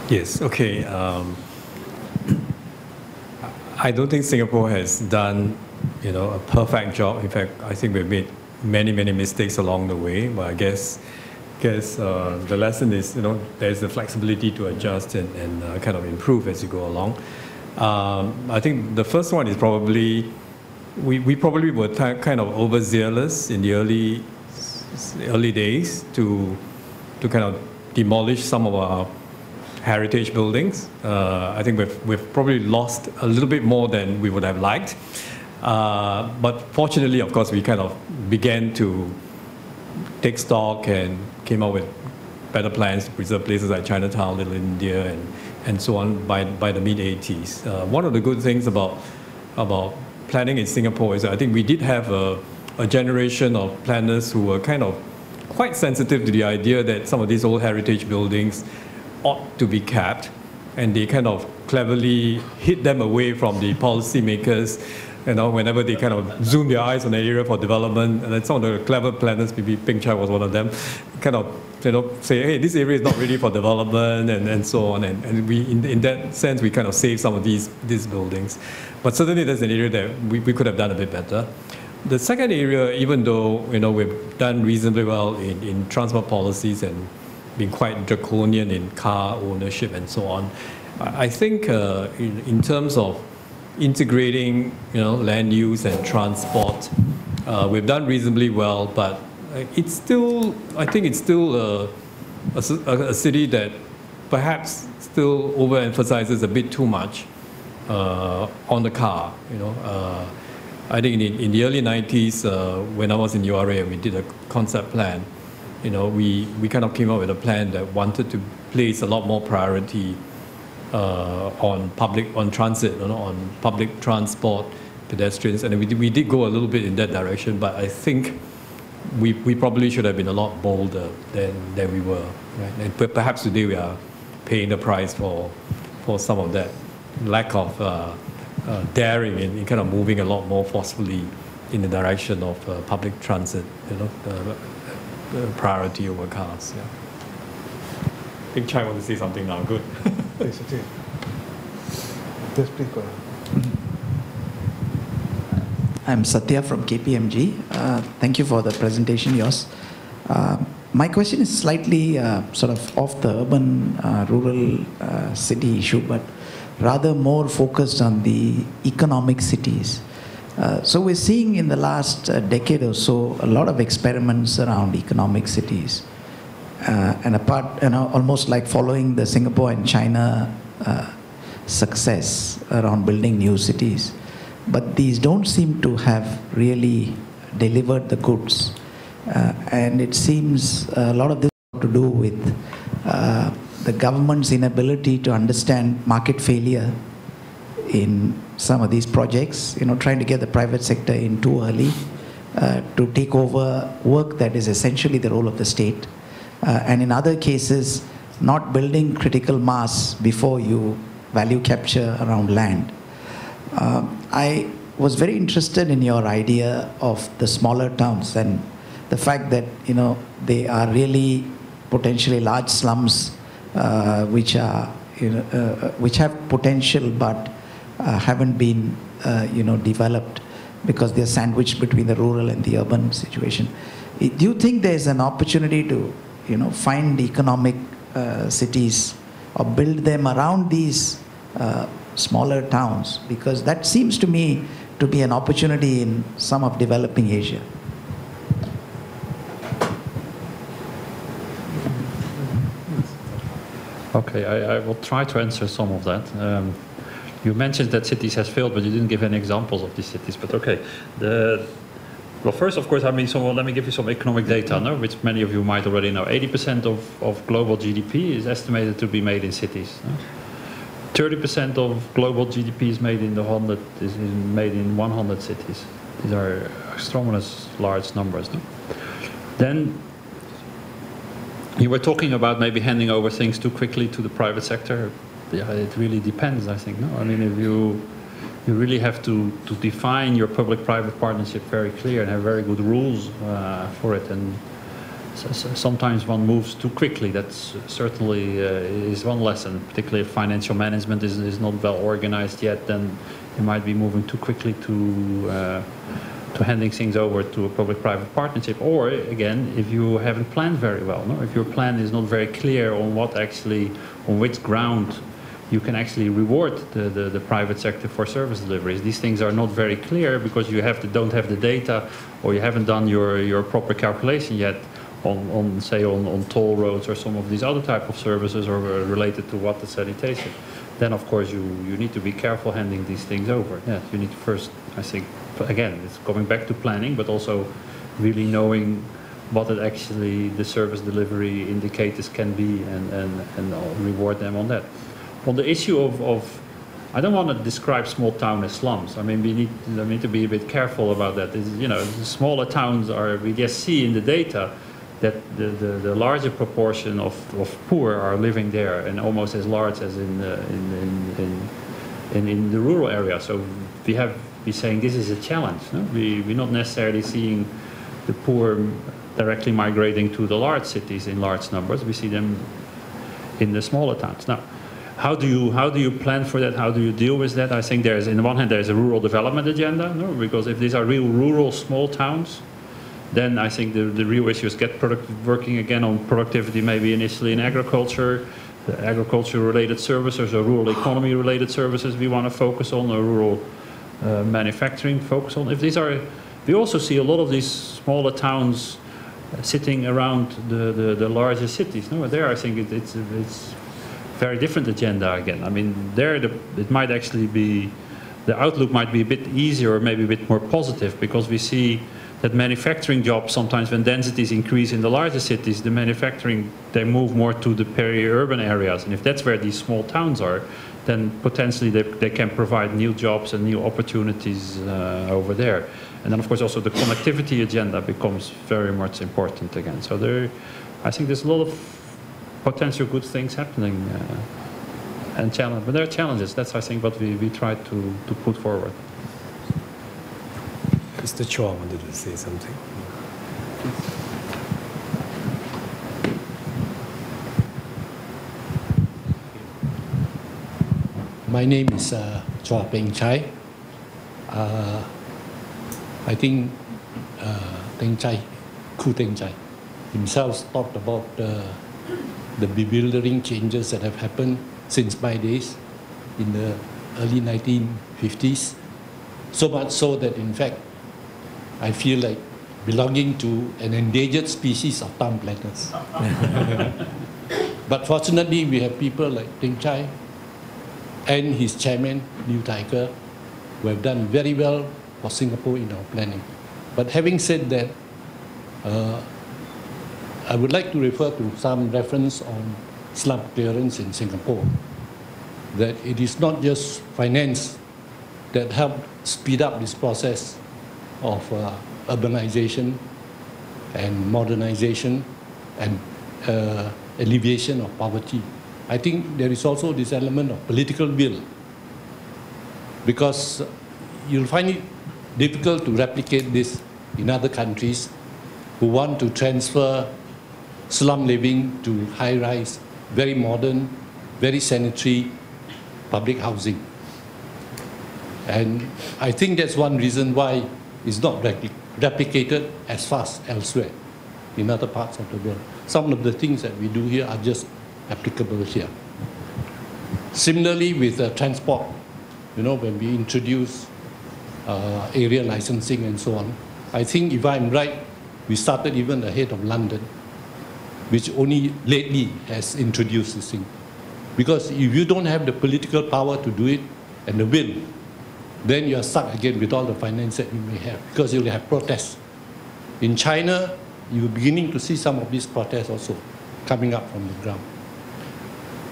Yes, okay. I don't think Singapore has done, a perfect job. In fact, I think we've made many mistakes along the way. But I guess the lesson is, there's the flexibility to adjust and kind of improve as you go along. I think the first one is probably we probably were kind of overzealous in the early days to kind of demolish some of our heritage buildings. I think we've probably lost a little bit more than we would have liked. But fortunately, of course, we kind of began to take stock and came up with better plans to preserve places like Chinatown, Little India, and so on by the mid-80s. One of the good things about planning in Singapore is that I think we did have a generation of planners who were kind of quite sensitive to the idea that some of these old heritage buildings ought to be kept, and they kind of cleverly hid them away from the policymakers. Whenever they kind of zoom their eyes on the area for development, and then some of the clever planners, maybe Peng Chye was one of them, kind of say, hey, this area is not ready for development, and so on. And we, in that sense, we kind of saved some of these buildings. But certainly there's an area that we could have done a bit better. The second area, even though we've done reasonably well in transport policies and been quite draconian in car ownership and so on, I think in terms of integrating land use and transport, we've done reasonably well, but it's still, I think it's still a city that perhaps still overemphasizes a bit too much on the car. I think in the early 90s, when I was in URA and we did a concept plan, we kind of came up with a plan that wanted to place a lot more priority on transit, on public transport, pedestrians, and we did go a little bit in that direction. But I think we probably should have been a lot bolder than we were. Right? And perhaps today we are paying the price for some of that lack of daring in kind of moving a lot more forcefully in the direction of public transit, priority over cars. Yeah. I think Chye wants to say something now. Good. Please, please go ahead. I'm Satya from KPMG. Thank you for the presentation, Jos. My question is slightly sort of off the urban rural city issue, but rather more focused on the economic cities. So we're seeing in the last decade or so a lot of experiments around economic cities. And almost like following the Singapore and China success around building new cities. But these don't seem to have really delivered the goods. And it seems a lot of this has to do with the government's inability to understand market failure in some of these projects, trying to get the private sector in too early to take over work that is essentially the role of the state. And in other cases, not building critical mass before you value capture around land. I was very interested in your idea of the smaller towns and the fact that they are really potentially large slums which are which have potential but haven't been developed because they're sandwiched between the rural and the urban situation. Do you think there's an opportunity to find economic cities or build them around these smaller towns? Because that seems to me to be an opportunity in some of developing Asia. Okay, I will try to answer some of that. You mentioned that cities has failed, but you didn't give any examples of these cities. But okay, well, first, of course, let me give you some economic data, no? Which many of you might already know. 80% of global GDP is estimated to be made in cities. No? 30% of global GDP is made in 100 cities. These are extremely large numbers. No? Then you were talking about maybe handing over things too quickly to the private sector. Yeah, it really depends, I think. No, I mean, if you really have to define your public-private partnership very clear and have very good rules for it. And sometimes one moves too quickly. That's certainly is one lesson. Particularly if financial management is not well organized yet, then you might be moving too quickly to handing things over to a public-private partnership. Or again, if you haven't planned very well, no? If your plan is not very clear on on which ground you can actually reward the private sector for service deliveries. These things are not very clear because you don't have the data, or you haven't done your proper calculation yet on toll roads or some of these other type of services or related to water sanitation, then of course you need to be careful handing these things over. Yeah, you need to first, I think, again, it's coming back to planning, but also really knowing what it actually the service delivery indicators can be and reward them on that. On the issue of I don't want to describe small town as slums. I mean, we need to be a bit careful about that. It's, you know, the smaller towns are, we just see in the data that the larger proportion of poor are living there, and almost as large as in the rural area. So we're saying this is a challenge. No? We're not necessarily seeing the poor directly migrating to the large cities in large numbers. We see them in the smaller towns. Now, how do you plan for that? How do you deal with that? I think there's, on the one hand, there's a rural development agenda, no? Because if these are real rural small towns, then I think the real issues get working again on productivity, maybe initially in agriculture, agriculture-related services or rural economy-related services we want to focus on, or rural manufacturing focus on. If these are, we also see a lot of these smaller towns sitting around the larger cities. No, there I think it's very different agenda again. I mean, there it might actually be, the outlook might be a bit easier or maybe a bit more positive, because we see that manufacturing jobs, sometimes when densities increase in the larger cities, the manufacturing, they move more to the peri-urban areas. And if that's where these small towns are, then potentially they can provide new jobs and new opportunities over there. And then of course also the connectivity agenda becomes very much important again. So I think there's a lot of potential good things happening and challenge, but there are challenges. That's I think what we try to put forward. Mr. Chye wanted to say something. My name is Jos Teng Chye. I think Khoo Teng Chye himself talked about the bewildering changes that have happened since my days in the early 1950s. So much so that in fact I feel like belonging to an endangered species of town planners. But fortunately we have people like Teng Chye and his chairman, Liu Tiger, who have done very well for Singapore in our planning. But having said that, I would like to refer to some reference on slum clearance in Singapore, that it is not just finance that helped speed up this process of urbanization and modernization and alleviation of poverty. I think there is also this element of political will, because you'll find it difficult to replicate this in other countries who want to transfer slum living to high-rise, very modern, very sanitary public housing. And I think that's one reason why it's not replicated as fast elsewhere in other parts of the world. Some of the things that we do here are just applicable here. Similarly with transport, you know, when we introduce area licensing and so on, I think if I'm right, we started even ahead of London, which only lately has introduced this thing. Because if you don't have the political power to do it and the will, then you are stuck again with all the finance that you may have, because you'll have protests. In China, you're beginning to see some of these protests also coming up from the ground.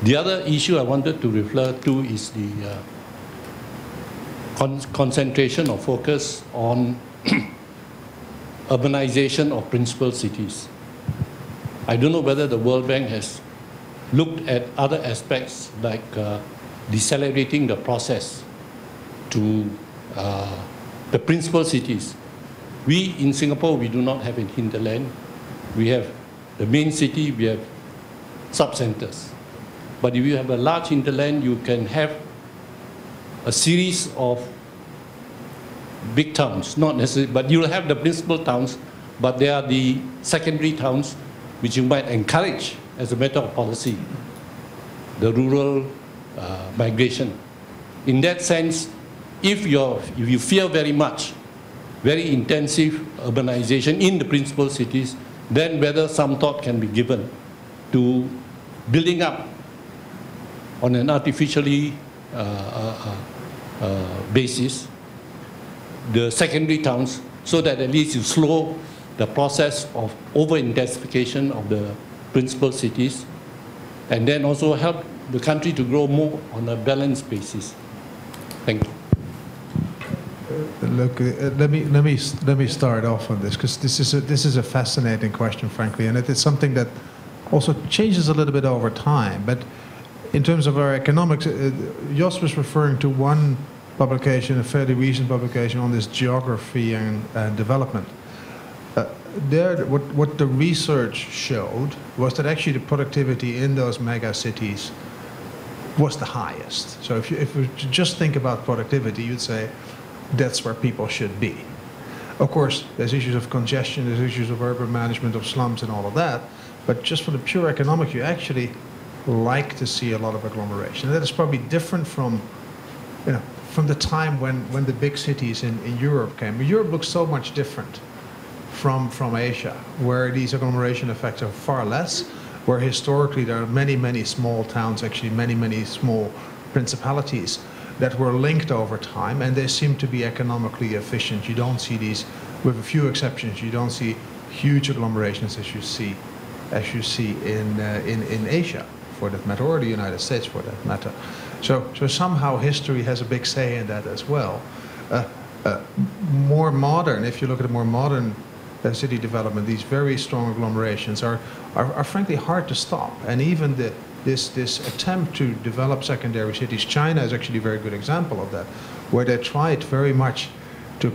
The other issue I wanted to refer to is the concentration or focus on urbanization of principal cities. I don't know whether the World Bank has looked at other aspects like decelerating the process to the principal cities. We in Singapore, we do not have a hinterland. We have the main city, we have sub-centers. But if you have a large hinterland, you can have a series of big towns, not necessarily, but you'll have the principal towns, but they are the secondary towns which you might encourage as a matter of policy, the rural migration. In that sense, if you fear very much, very intensive urbanization in the principal cities, then whether some thought can be given to building up on an artificially basis the secondary towns, so that at least you slow the process of over-intensification of the principal cities, and then also help the country to grow more on a balanced basis. Thank you. Look, let me start off on this, because this is a fascinating question, frankly, and it is something that also changes a little bit over time. But in terms of our economics, Jos was referring to one publication, a fairly recent publication on this geography and development. What the research showed was that actually the productivity in those mega cities was the highest. So if you just think about productivity, you'd say that's where people should be. Of course, there's issues of congestion, there's issues of urban management, of slums and all of that, but just for the pure economic, you actually like to see a lot of agglomeration. And that is probably different from, from the time when the big cities in Europe came. But Europe looks so much different from Asia, where these agglomeration effects are far less, where historically there are many, many small towns, actually many, many small principalities that were linked over time, and they seem to be economically efficient. You don't see these, with a few exceptions, you don't see huge agglomerations as you see in Asia, for that matter, or the United States, for that matter. So somehow history has a big say in that as well. More modern, if you look at a more modern city development, these very strong agglomerations are frankly hard to stop, and even this attempt to develop secondary cities, China is actually a very good example of that, where they tried very much to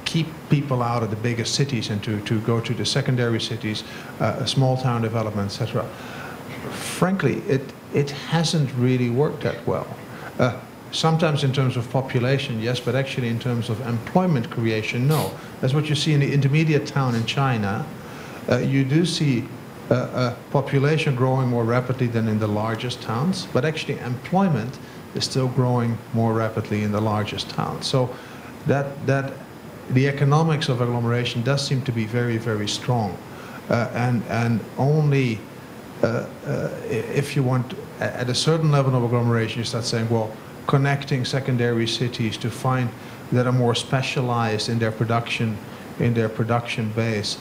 keep people out of the biggest cities and to go to the secondary cities, small town development, etc. Frankly, it hasn't really worked that well. Sometimes in terms of population, yes, but actually in terms of employment creation, no. That's what you see in the intermediate town in China. You do see population growing more rapidly than in the largest towns, but actually employment is still growing more rapidly in the largest towns. So that the economics of agglomeration does seem to be very, very strong, and only if you want at a certain level of agglomeration, you start saying, well, connecting secondary cities to find that are more specialized in their production base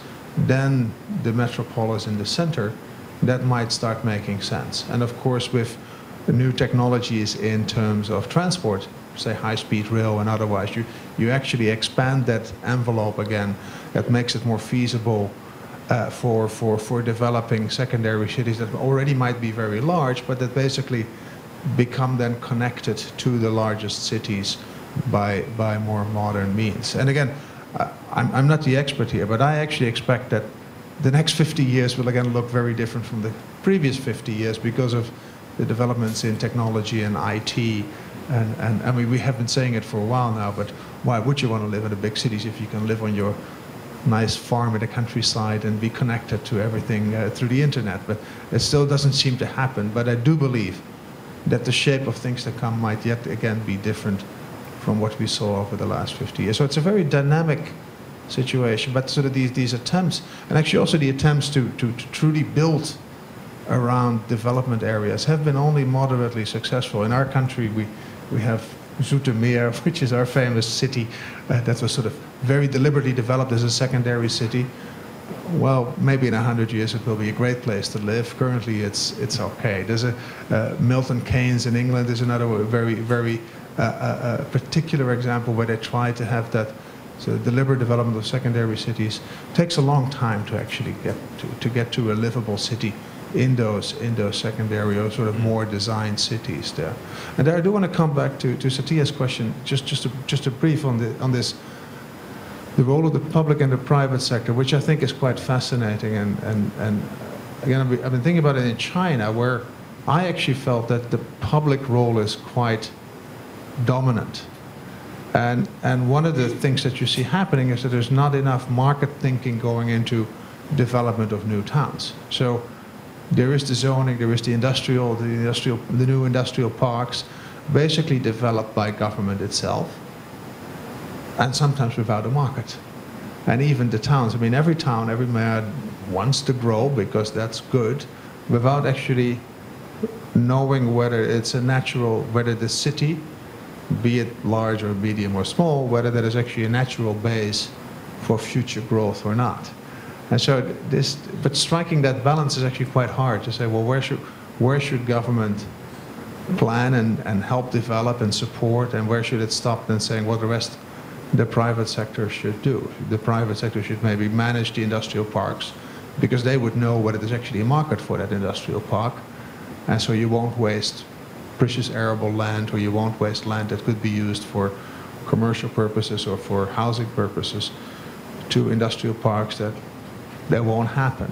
than the metropolis in the center, that might start making sense. And of course, with the new technologies in terms of transport, say high-speed rail and otherwise, you actually expand that envelope again. That makes it more feasible for developing secondary cities that already might be very large, but that basically become then connected to the largest cities by more modern means. And again, I'm not the expert here, but I actually expect that the next 50 years will again look very different from the previous 50 years because of the developments in technology and IT. And I mean, we have been saying it for a while now, but why would you want to live in the big cities if you can live on your nice farm in the countryside and be connected to everything through the internet? But it still doesn't seem to happen. But I do believe that the shape of things to come might yet again be different from what we saw over the last 50 years. So it's a very dynamic situation, but sort of these attempts, and actually also the attempts to truly build around development areas have been only moderately successful. In our country, we have Zoetermeer, which is our famous city that was sort of very deliberately developed as a secondary city. Well, maybe in 100 years it will be a great place to live. Currently, it's okay. There's a Milton Keynes in England is another very particular example where they try to have that deliberate development of secondary cities. It takes a long time to actually get to a livable city in those secondary or sort of more designed cities there. And I do want to come back to Satya's question, just a brief on this. The role of the public and the private sector, which I think is quite fascinating, and again, I've been thinking about it in China, where I actually felt that the public role is quite dominant. And one of the things that you see happening is that there's not enough market thinking going into development of new towns. So there is the zoning, there is the new industrial parks, basically developed by government itself, and sometimes without a market. And even the towns, I mean, every town, every mayor wants to grow because that's good, without actually knowing whether it's a natural, whether the city, be it large or medium or small, whether that is actually a natural base for future growth or not. And so but striking that balance is actually quite hard to say, well, where should government plan and help develop and support, and where should it stop then saying, well, the rest the private sector should do. The private sector should maybe manage the industrial parks because they would know whether there's actually a market for that industrial park. And so you won't waste precious arable land, or you won't waste land that could be used for commercial purposes or for housing purposes to industrial parks that won't happen.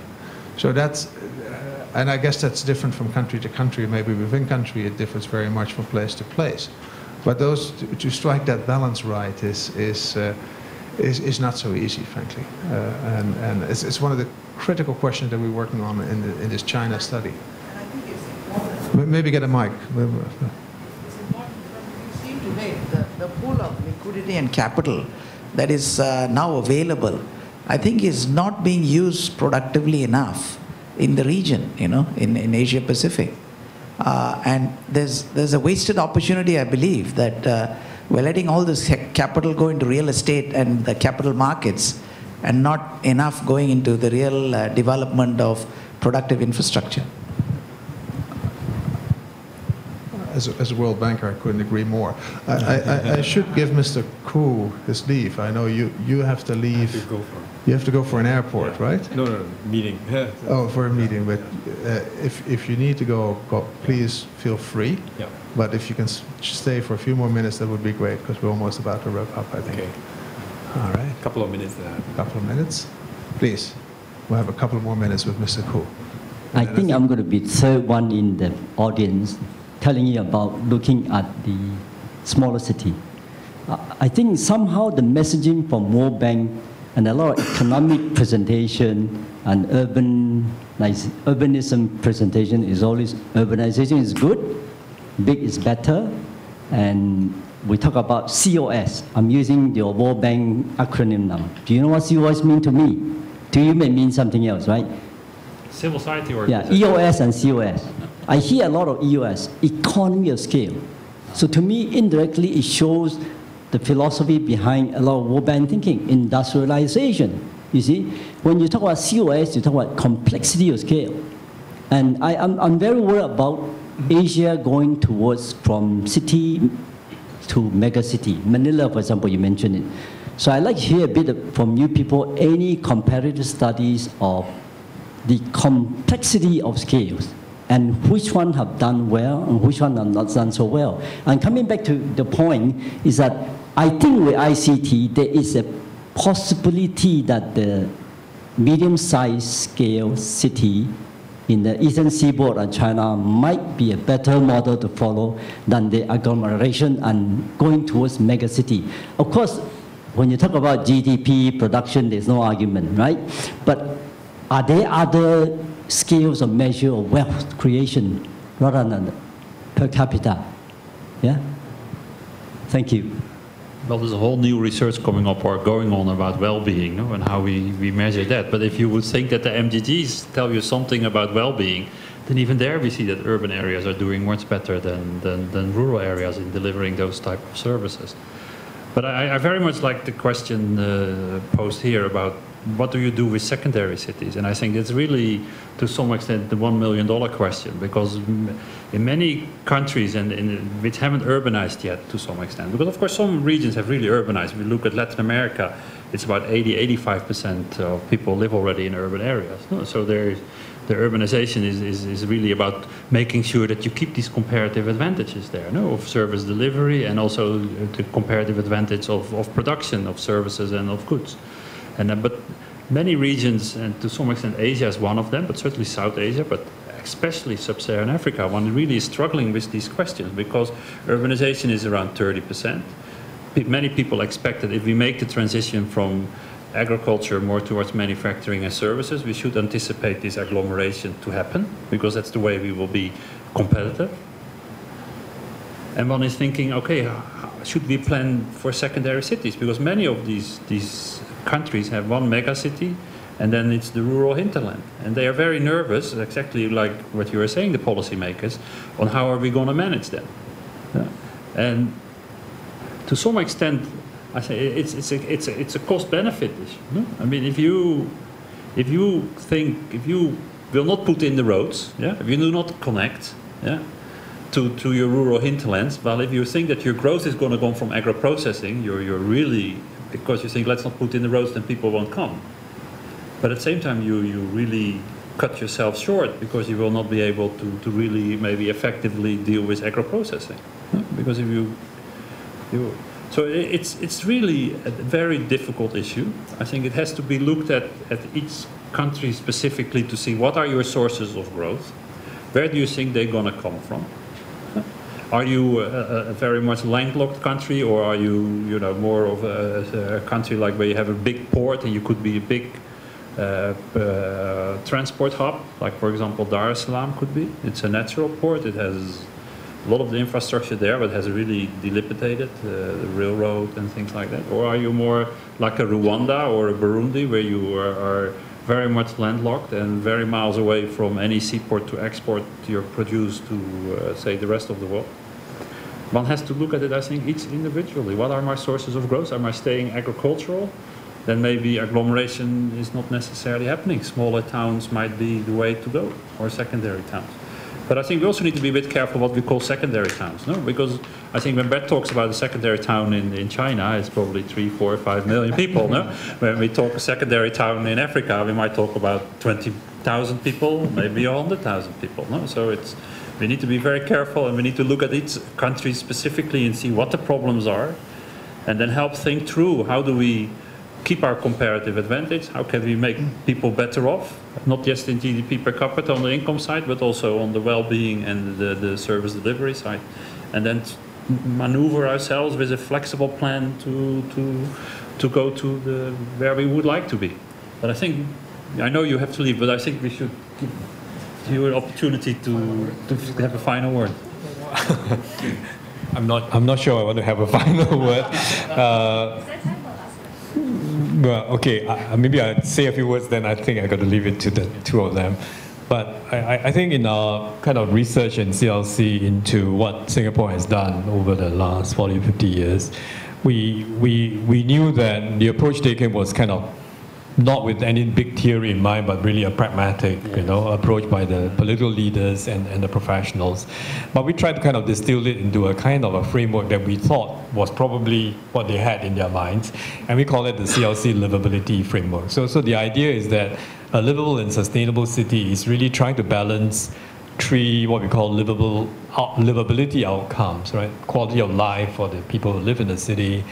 So that's, and I guess that's different from country to country. Maybe within country it differs very much from place to place. But those, to strike that balance right is not so easy, frankly. And it's one of the critical questions that we're working on in this China study. And I think it's important. Maybe get a mic. It's important. You seem to make the pool of liquidity and capital that is now available, I think is not being used productively enough in the region, in Asia Pacific. And there's a wasted opportunity, I believe, that we're letting all this capital go into real estate and the capital markets, and not enough going into the real development of productive infrastructure. As a World Banker, I couldn't agree more. I should give Mr. Khoo his leave. I know you have to leave. You have to go for an airport, right? No, meeting. Oh, for a meeting. But if you need to go, please feel free. Yeah. But if you can stay for a few more minutes, that would be great, because we're almost about to wrap up, I think. Okay. All right. A couple of minutes there. A couple of minutes. Please. We'll have a couple more minutes with Mr. Khoo. I think I'm going to be third one in the audience, telling you about looking at the smaller city. I think somehow the messaging from World Bank and a lot of economic presentation and urbanism presentation is always urbanization is good, big is better, and we talk about COS. I'm using the World Bank acronym now. Do you know what COS mean to me? To you may mean something else, right? Civil society organization. Yeah, EOS and COS. I hear a lot of EOS, economy of scale. So to me, indirectly, it shows the philosophy behind a lot of World Bank thinking, industrialization. You see, when you talk about COS, you talk about complexity of scale. And I'm very worried about Asia going towards from city to mega city. Manila, for example, you mentioned it. So I'd like to hear a bit from you people, any comparative studies of the complexity of scales, and which one have done well and which one have not done so well. And coming back to the point is that I think with ICT, there is a possibility that the medium-sized scale city in the eastern seaboard of China might be a better model to follow than the agglomeration and going towards mega city. Of course, when you talk about GDP production, there's no argument, right? But are there other scales of measure of wealth creation rather than per capita? Yeah? Thank you. Well, there's a whole new research coming up or going on about well-being, and how we measure that. But if you would think that the MDGs tell you something about well-being, then even there we see that urban areas are doing much better than rural areas in delivering those type of services. But I very much like the question posed here about what do you do with secondary cities? And I think it's really, to some extent, the $1 million question, because in many countries which haven't urbanized yet to some extent, because of course some regions have really urbanized. If we look at Latin America, it's about 85% of people live already in urban areas. So the urbanization is really about making sure that you keep these comparative advantages there, of service delivery, and also the comparative advantage of production of services and of goods. But many regions, and to some extent Asia is one of them, but certainly South Asia, but especially Sub-Saharan Africa, one really is struggling with these questions, because urbanization is around 30%. Many people expect that if we make the transition from agriculture more towards manufacturing and services, we should anticipate this agglomeration to happen, because that's the way we will be competitive. And one is thinking, okay, should we plan for secondary cities? Because many of these countries have one mega city And then it's the rural hinterland. And they are very nervous, exactly like what you were saying, the policymakers, on how are we going to manage them. And to some extent, I say it's a cost-benefit issue. No? I mean, if you will not put in the roads, if you do not connect, to your rural hinterlands, well, if you think that your growth is going to come from agro-processing, you're really, because you think let's not put in the roads, then people won't come. But at the same time, you really cut yourself short because you will not be able to really maybe effectively deal with agro-processing. Because if so it's really a very difficult issue. I think it has to be looked at each country specifically to see what are your sources of growth, where do you think they're going to come from. Are you a very much landlocked country, or are you more of a country like where you have a big port and you could be a big transport hub, like for example Dar es Salaam could be. It's a natural port. It has a lot of the infrastructure there, but has really dilapidated the railroad and things like that. Or are you more like a Rwanda or a Burundi, where you are very much landlocked and very miles away from any seaport to export your produce to, say, the rest of the world? One has to look at it, I think, each individually. What are my sources of growth? Am I staying agricultural? Then maybe agglomeration is not necessarily happening. Smaller towns might be the way to go, or secondary towns. But I think we also need to be a bit careful what we call secondary towns, no? Because I think when Bert talks about a secondary town in China, it's probably 3, 4, 5 million people, no? When we talk a secondary town in Africa, we might talk about 20,000 people, maybe 100,000 people, no? So we need to be very careful, and we need to look at each country specifically and see what the problems are, and then help think through how do we keep our comparative advantage, how can we make people better off, not just in GDP per capita on the income side, but also on the well-being and the service delivery side, and then maneuver ourselves with a flexible plan to go to where we would like to be. But I think, I know you have to leave, but I think we should give you an opportunity to have a final word. I'm not sure I want to have a final word. Well, okay, maybe I'll say a few words, then I think I got to leave it to the two of them. But I think in our kind of research in CLC into what Singapore has done over the last 40, 50 years, we knew that the approach taken was kind of not with any big theory in mind, but really a pragmatic, approach by the political leaders and the professionals. But we tried to kind of distill it into a kind of a framework that we thought was probably what they had in their minds, and we call it the CLC livability framework. So the idea is that a livable and sustainable city is really trying to balance three what we call livability outcomes, right? Quality of life for the people who live in the city,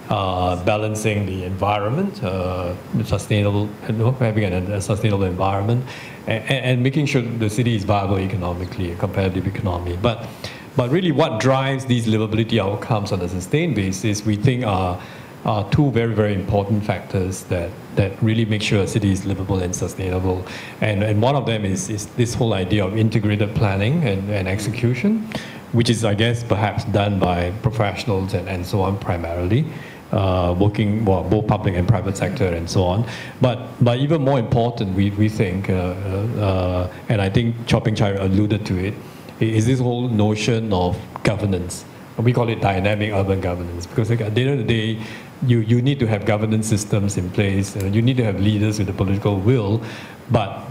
balancing the environment, sustainable, having a sustainable environment, and making sure the city is viable economically, a competitive economy. But really, what drives these livability outcomes on a sustained basis, we think are two very, very important factors that really make sure a city is livable and sustainable. And one of them is this whole idea of integrated planning and execution, which is, I guess, perhaps done by professionals and so on primarily. Working both public and private sector and so on, but even more important, we think, and I think Khoo Teng Chye alluded to it, is this whole notion of governance. We call it dynamic urban governance, because at the end of the day, you need to have governance systems in place. You need to have leaders with the political will, but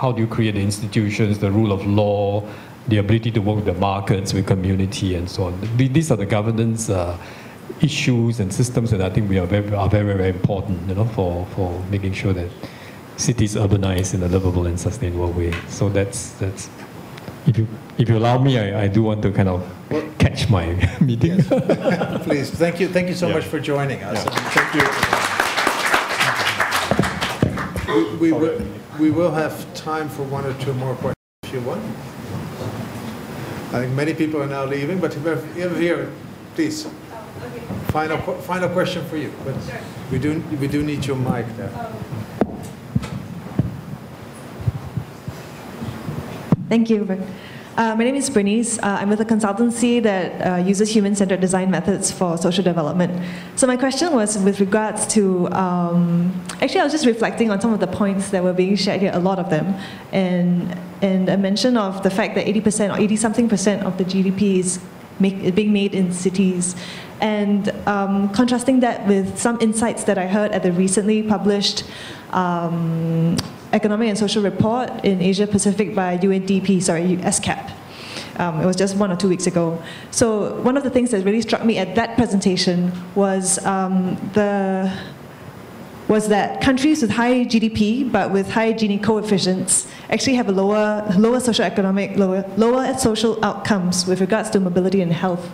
how do you create the institutions, the rule of law, the ability to work with the markets, with community, and so on. These are the governance issues and systems that I think are very, very important, for making sure that cities urbanize in a livable and sustainable way. So that's if you allow me, I do want to kind of catch my meeting. Yes. Please, thank you so much for joining us. Yeah. Thank you. We will have time for one or two more questions if you want. I think many people are now leaving, but if you have here, please. Okay. Final question for you, but sure. we do need your mic there. Thank you. My name is Bernice. I'm with a consultancy that uses human-centered design methods for social development. So my question was with regards to, actually I was just reflecting on some of the points that were being shared here, a lot of them, and a mention of the fact that 80% or 80-something% of the GDP is being made in cities. And contrasting that with some insights that I heard at the recently published Economic and Social Report in Asia Pacific by UNDP, sorry, SCAP. It was just 1 or 2 weeks ago. So one of the things that really struck me at that presentation was that countries with high GDP but with high Gini coefficients actually have a lower socioeconomic, lower social outcomes with regards to mobility and health.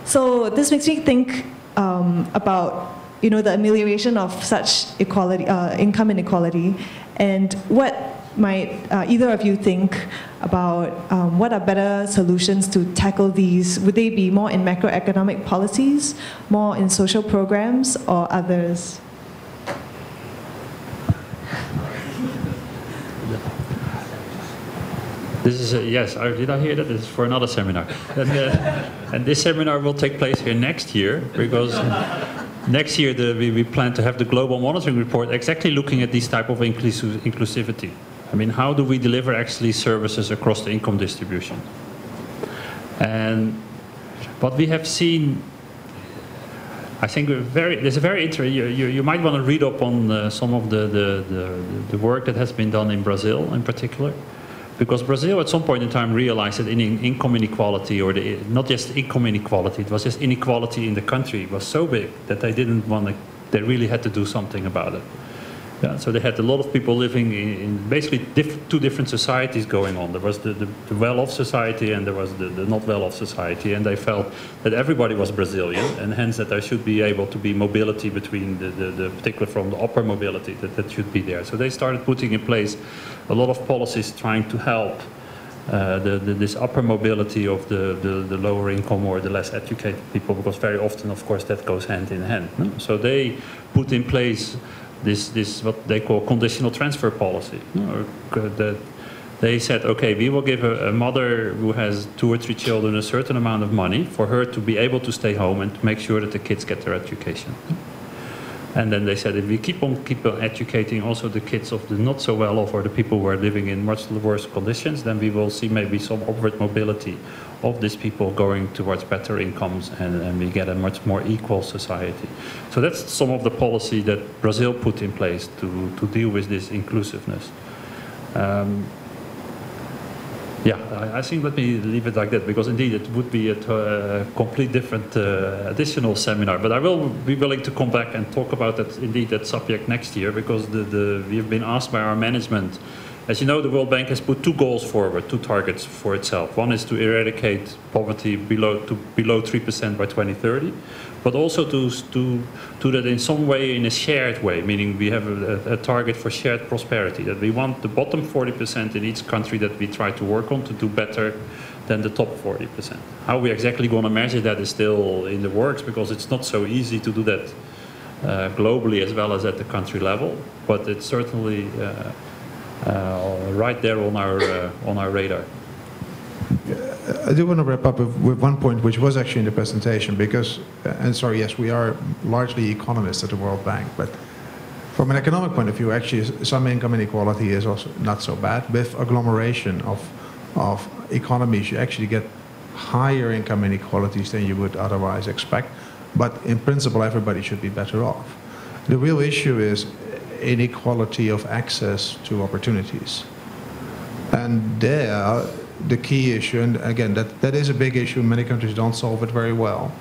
So this makes me think about the amelioration of such equality, income inequality, and what might either of you think about what are better solutions to tackle these? Would they be more in macroeconomic policies, more in social programs, or others? This is yes. Did I hear that? This is for another seminar, and this seminar will take place here next year because next year we plan to have the global monitoring report exactly looking at this type of inclusivity. I mean, how do we deliver actually services across the income distribution? And what we have seen, I think, there's a very interesting. You might want to read up on some of the work that has been done in Brazil, in particular. Because Brazil at some point in time realized that income inequality, or not just income inequality, it was just inequality in the country was so big that they didn't want to, they really had to do something about it. Yeah, so they had a lot of people living in basically two different societies going on. There was the well-off society and there was the not well-off society, and they felt that everybody was Brazilian, and hence that there should be able to be mobility between the particular from the upper mobility that should be there. So they started putting in place a lot of policies trying to help this upper mobility of the lower income or the less educated people, because very often, of course, that goes hand in hand. No? So they put in place this what they call conditional transfer policy. They said, okay, we will give a mother who has 2 or 3 children a certain amount of money for her to be able to stay home and to make sure that the kids get their education. And then they said, if we keep on educating also the kids of the not so well off or the people who are living in much worse conditions, then we will see maybe some upward mobility of these people going towards better incomes, and we get a much more equal society. So that's some of the policy that Brazil put in place to deal with this inclusiveness. Yeah, I think let me leave it like that, because indeed it would be a complete different additional seminar. But I will be willing to come back and talk about that subject next year, because we have been asked by our management. As you know, the World Bank has put 2 goals forward, 2 targets for itself. One is to eradicate poverty below 3% by 2030, but also to do that in some way, in a shared way, meaning we have a target for shared prosperity, that we want the bottom 40% in each country that we try to work on to do better than the top 40%. How we exactly going to measure that is still in the works, because it's not so easy to do that globally as well as at the country level, but it's certainly right there on our radar. I do want to wrap up with one point which was actually in the presentation, because, and sorry, yes, we are largely economists at the World Bank, but from an economic point of view, actually some income inequality is also not so bad. With agglomeration of economies, you actually get higher income inequalities than you would otherwise expect, but in principle everybody should be better off. The real issue is inequality of access to opportunities. And there, the key issue, and again, that is a big issue, many countries don't solve it very well,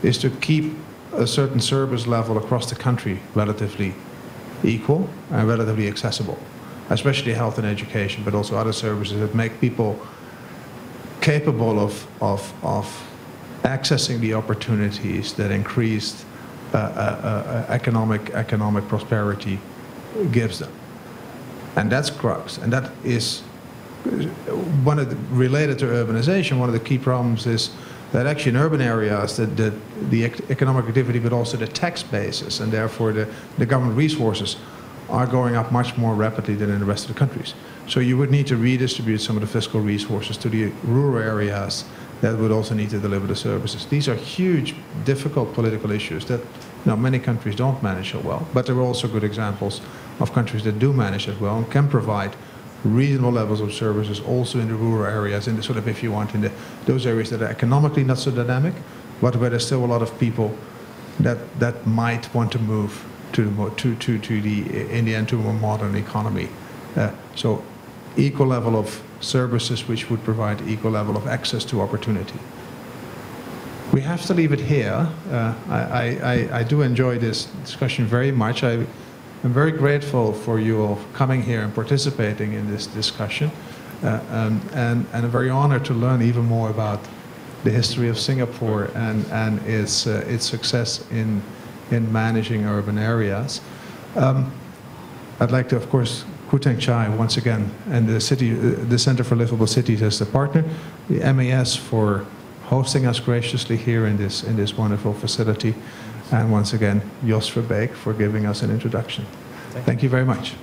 is to keep a certain service level across the country relatively equal and relatively accessible, especially health and education, but also other services that make people capable of accessing the opportunities that increased economic prosperity gives them. And that's crux, and that is related to urbanization. One of the key problems is that actually in urban areas the economic activity, but also the tax basis and therefore the government resources are going up much more rapidly than in the rest of the countries. So you would need to redistribute some of the fiscal resources to the rural areas that would also need to deliver the services. These are huge, difficult political issues that many countries don't manage so well, but there are also good examples of countries that do manage it well and can provide reasonable levels of services also in the rural areas, in the sort of, if you want, in those areas that are economically not so dynamic, but where there's still a lot of people that might want to move in the end to a more modern economy. So equal level of services which would provide equal level of access to opportunity. We have to leave it here. I do enjoy this discussion very much. I'm very grateful for you all coming here and participating in this discussion, and I'm very honored to learn even more about the history of Singapore and its success in managing urban areas. I'd like to, of course, Khoo Teng Chye once again, and the Center for Liveable Cities as the partner, the MAS for hosting us graciously here in this wonderful facility, and once again, Jos Verbeek for giving us an introduction. Thank you very much.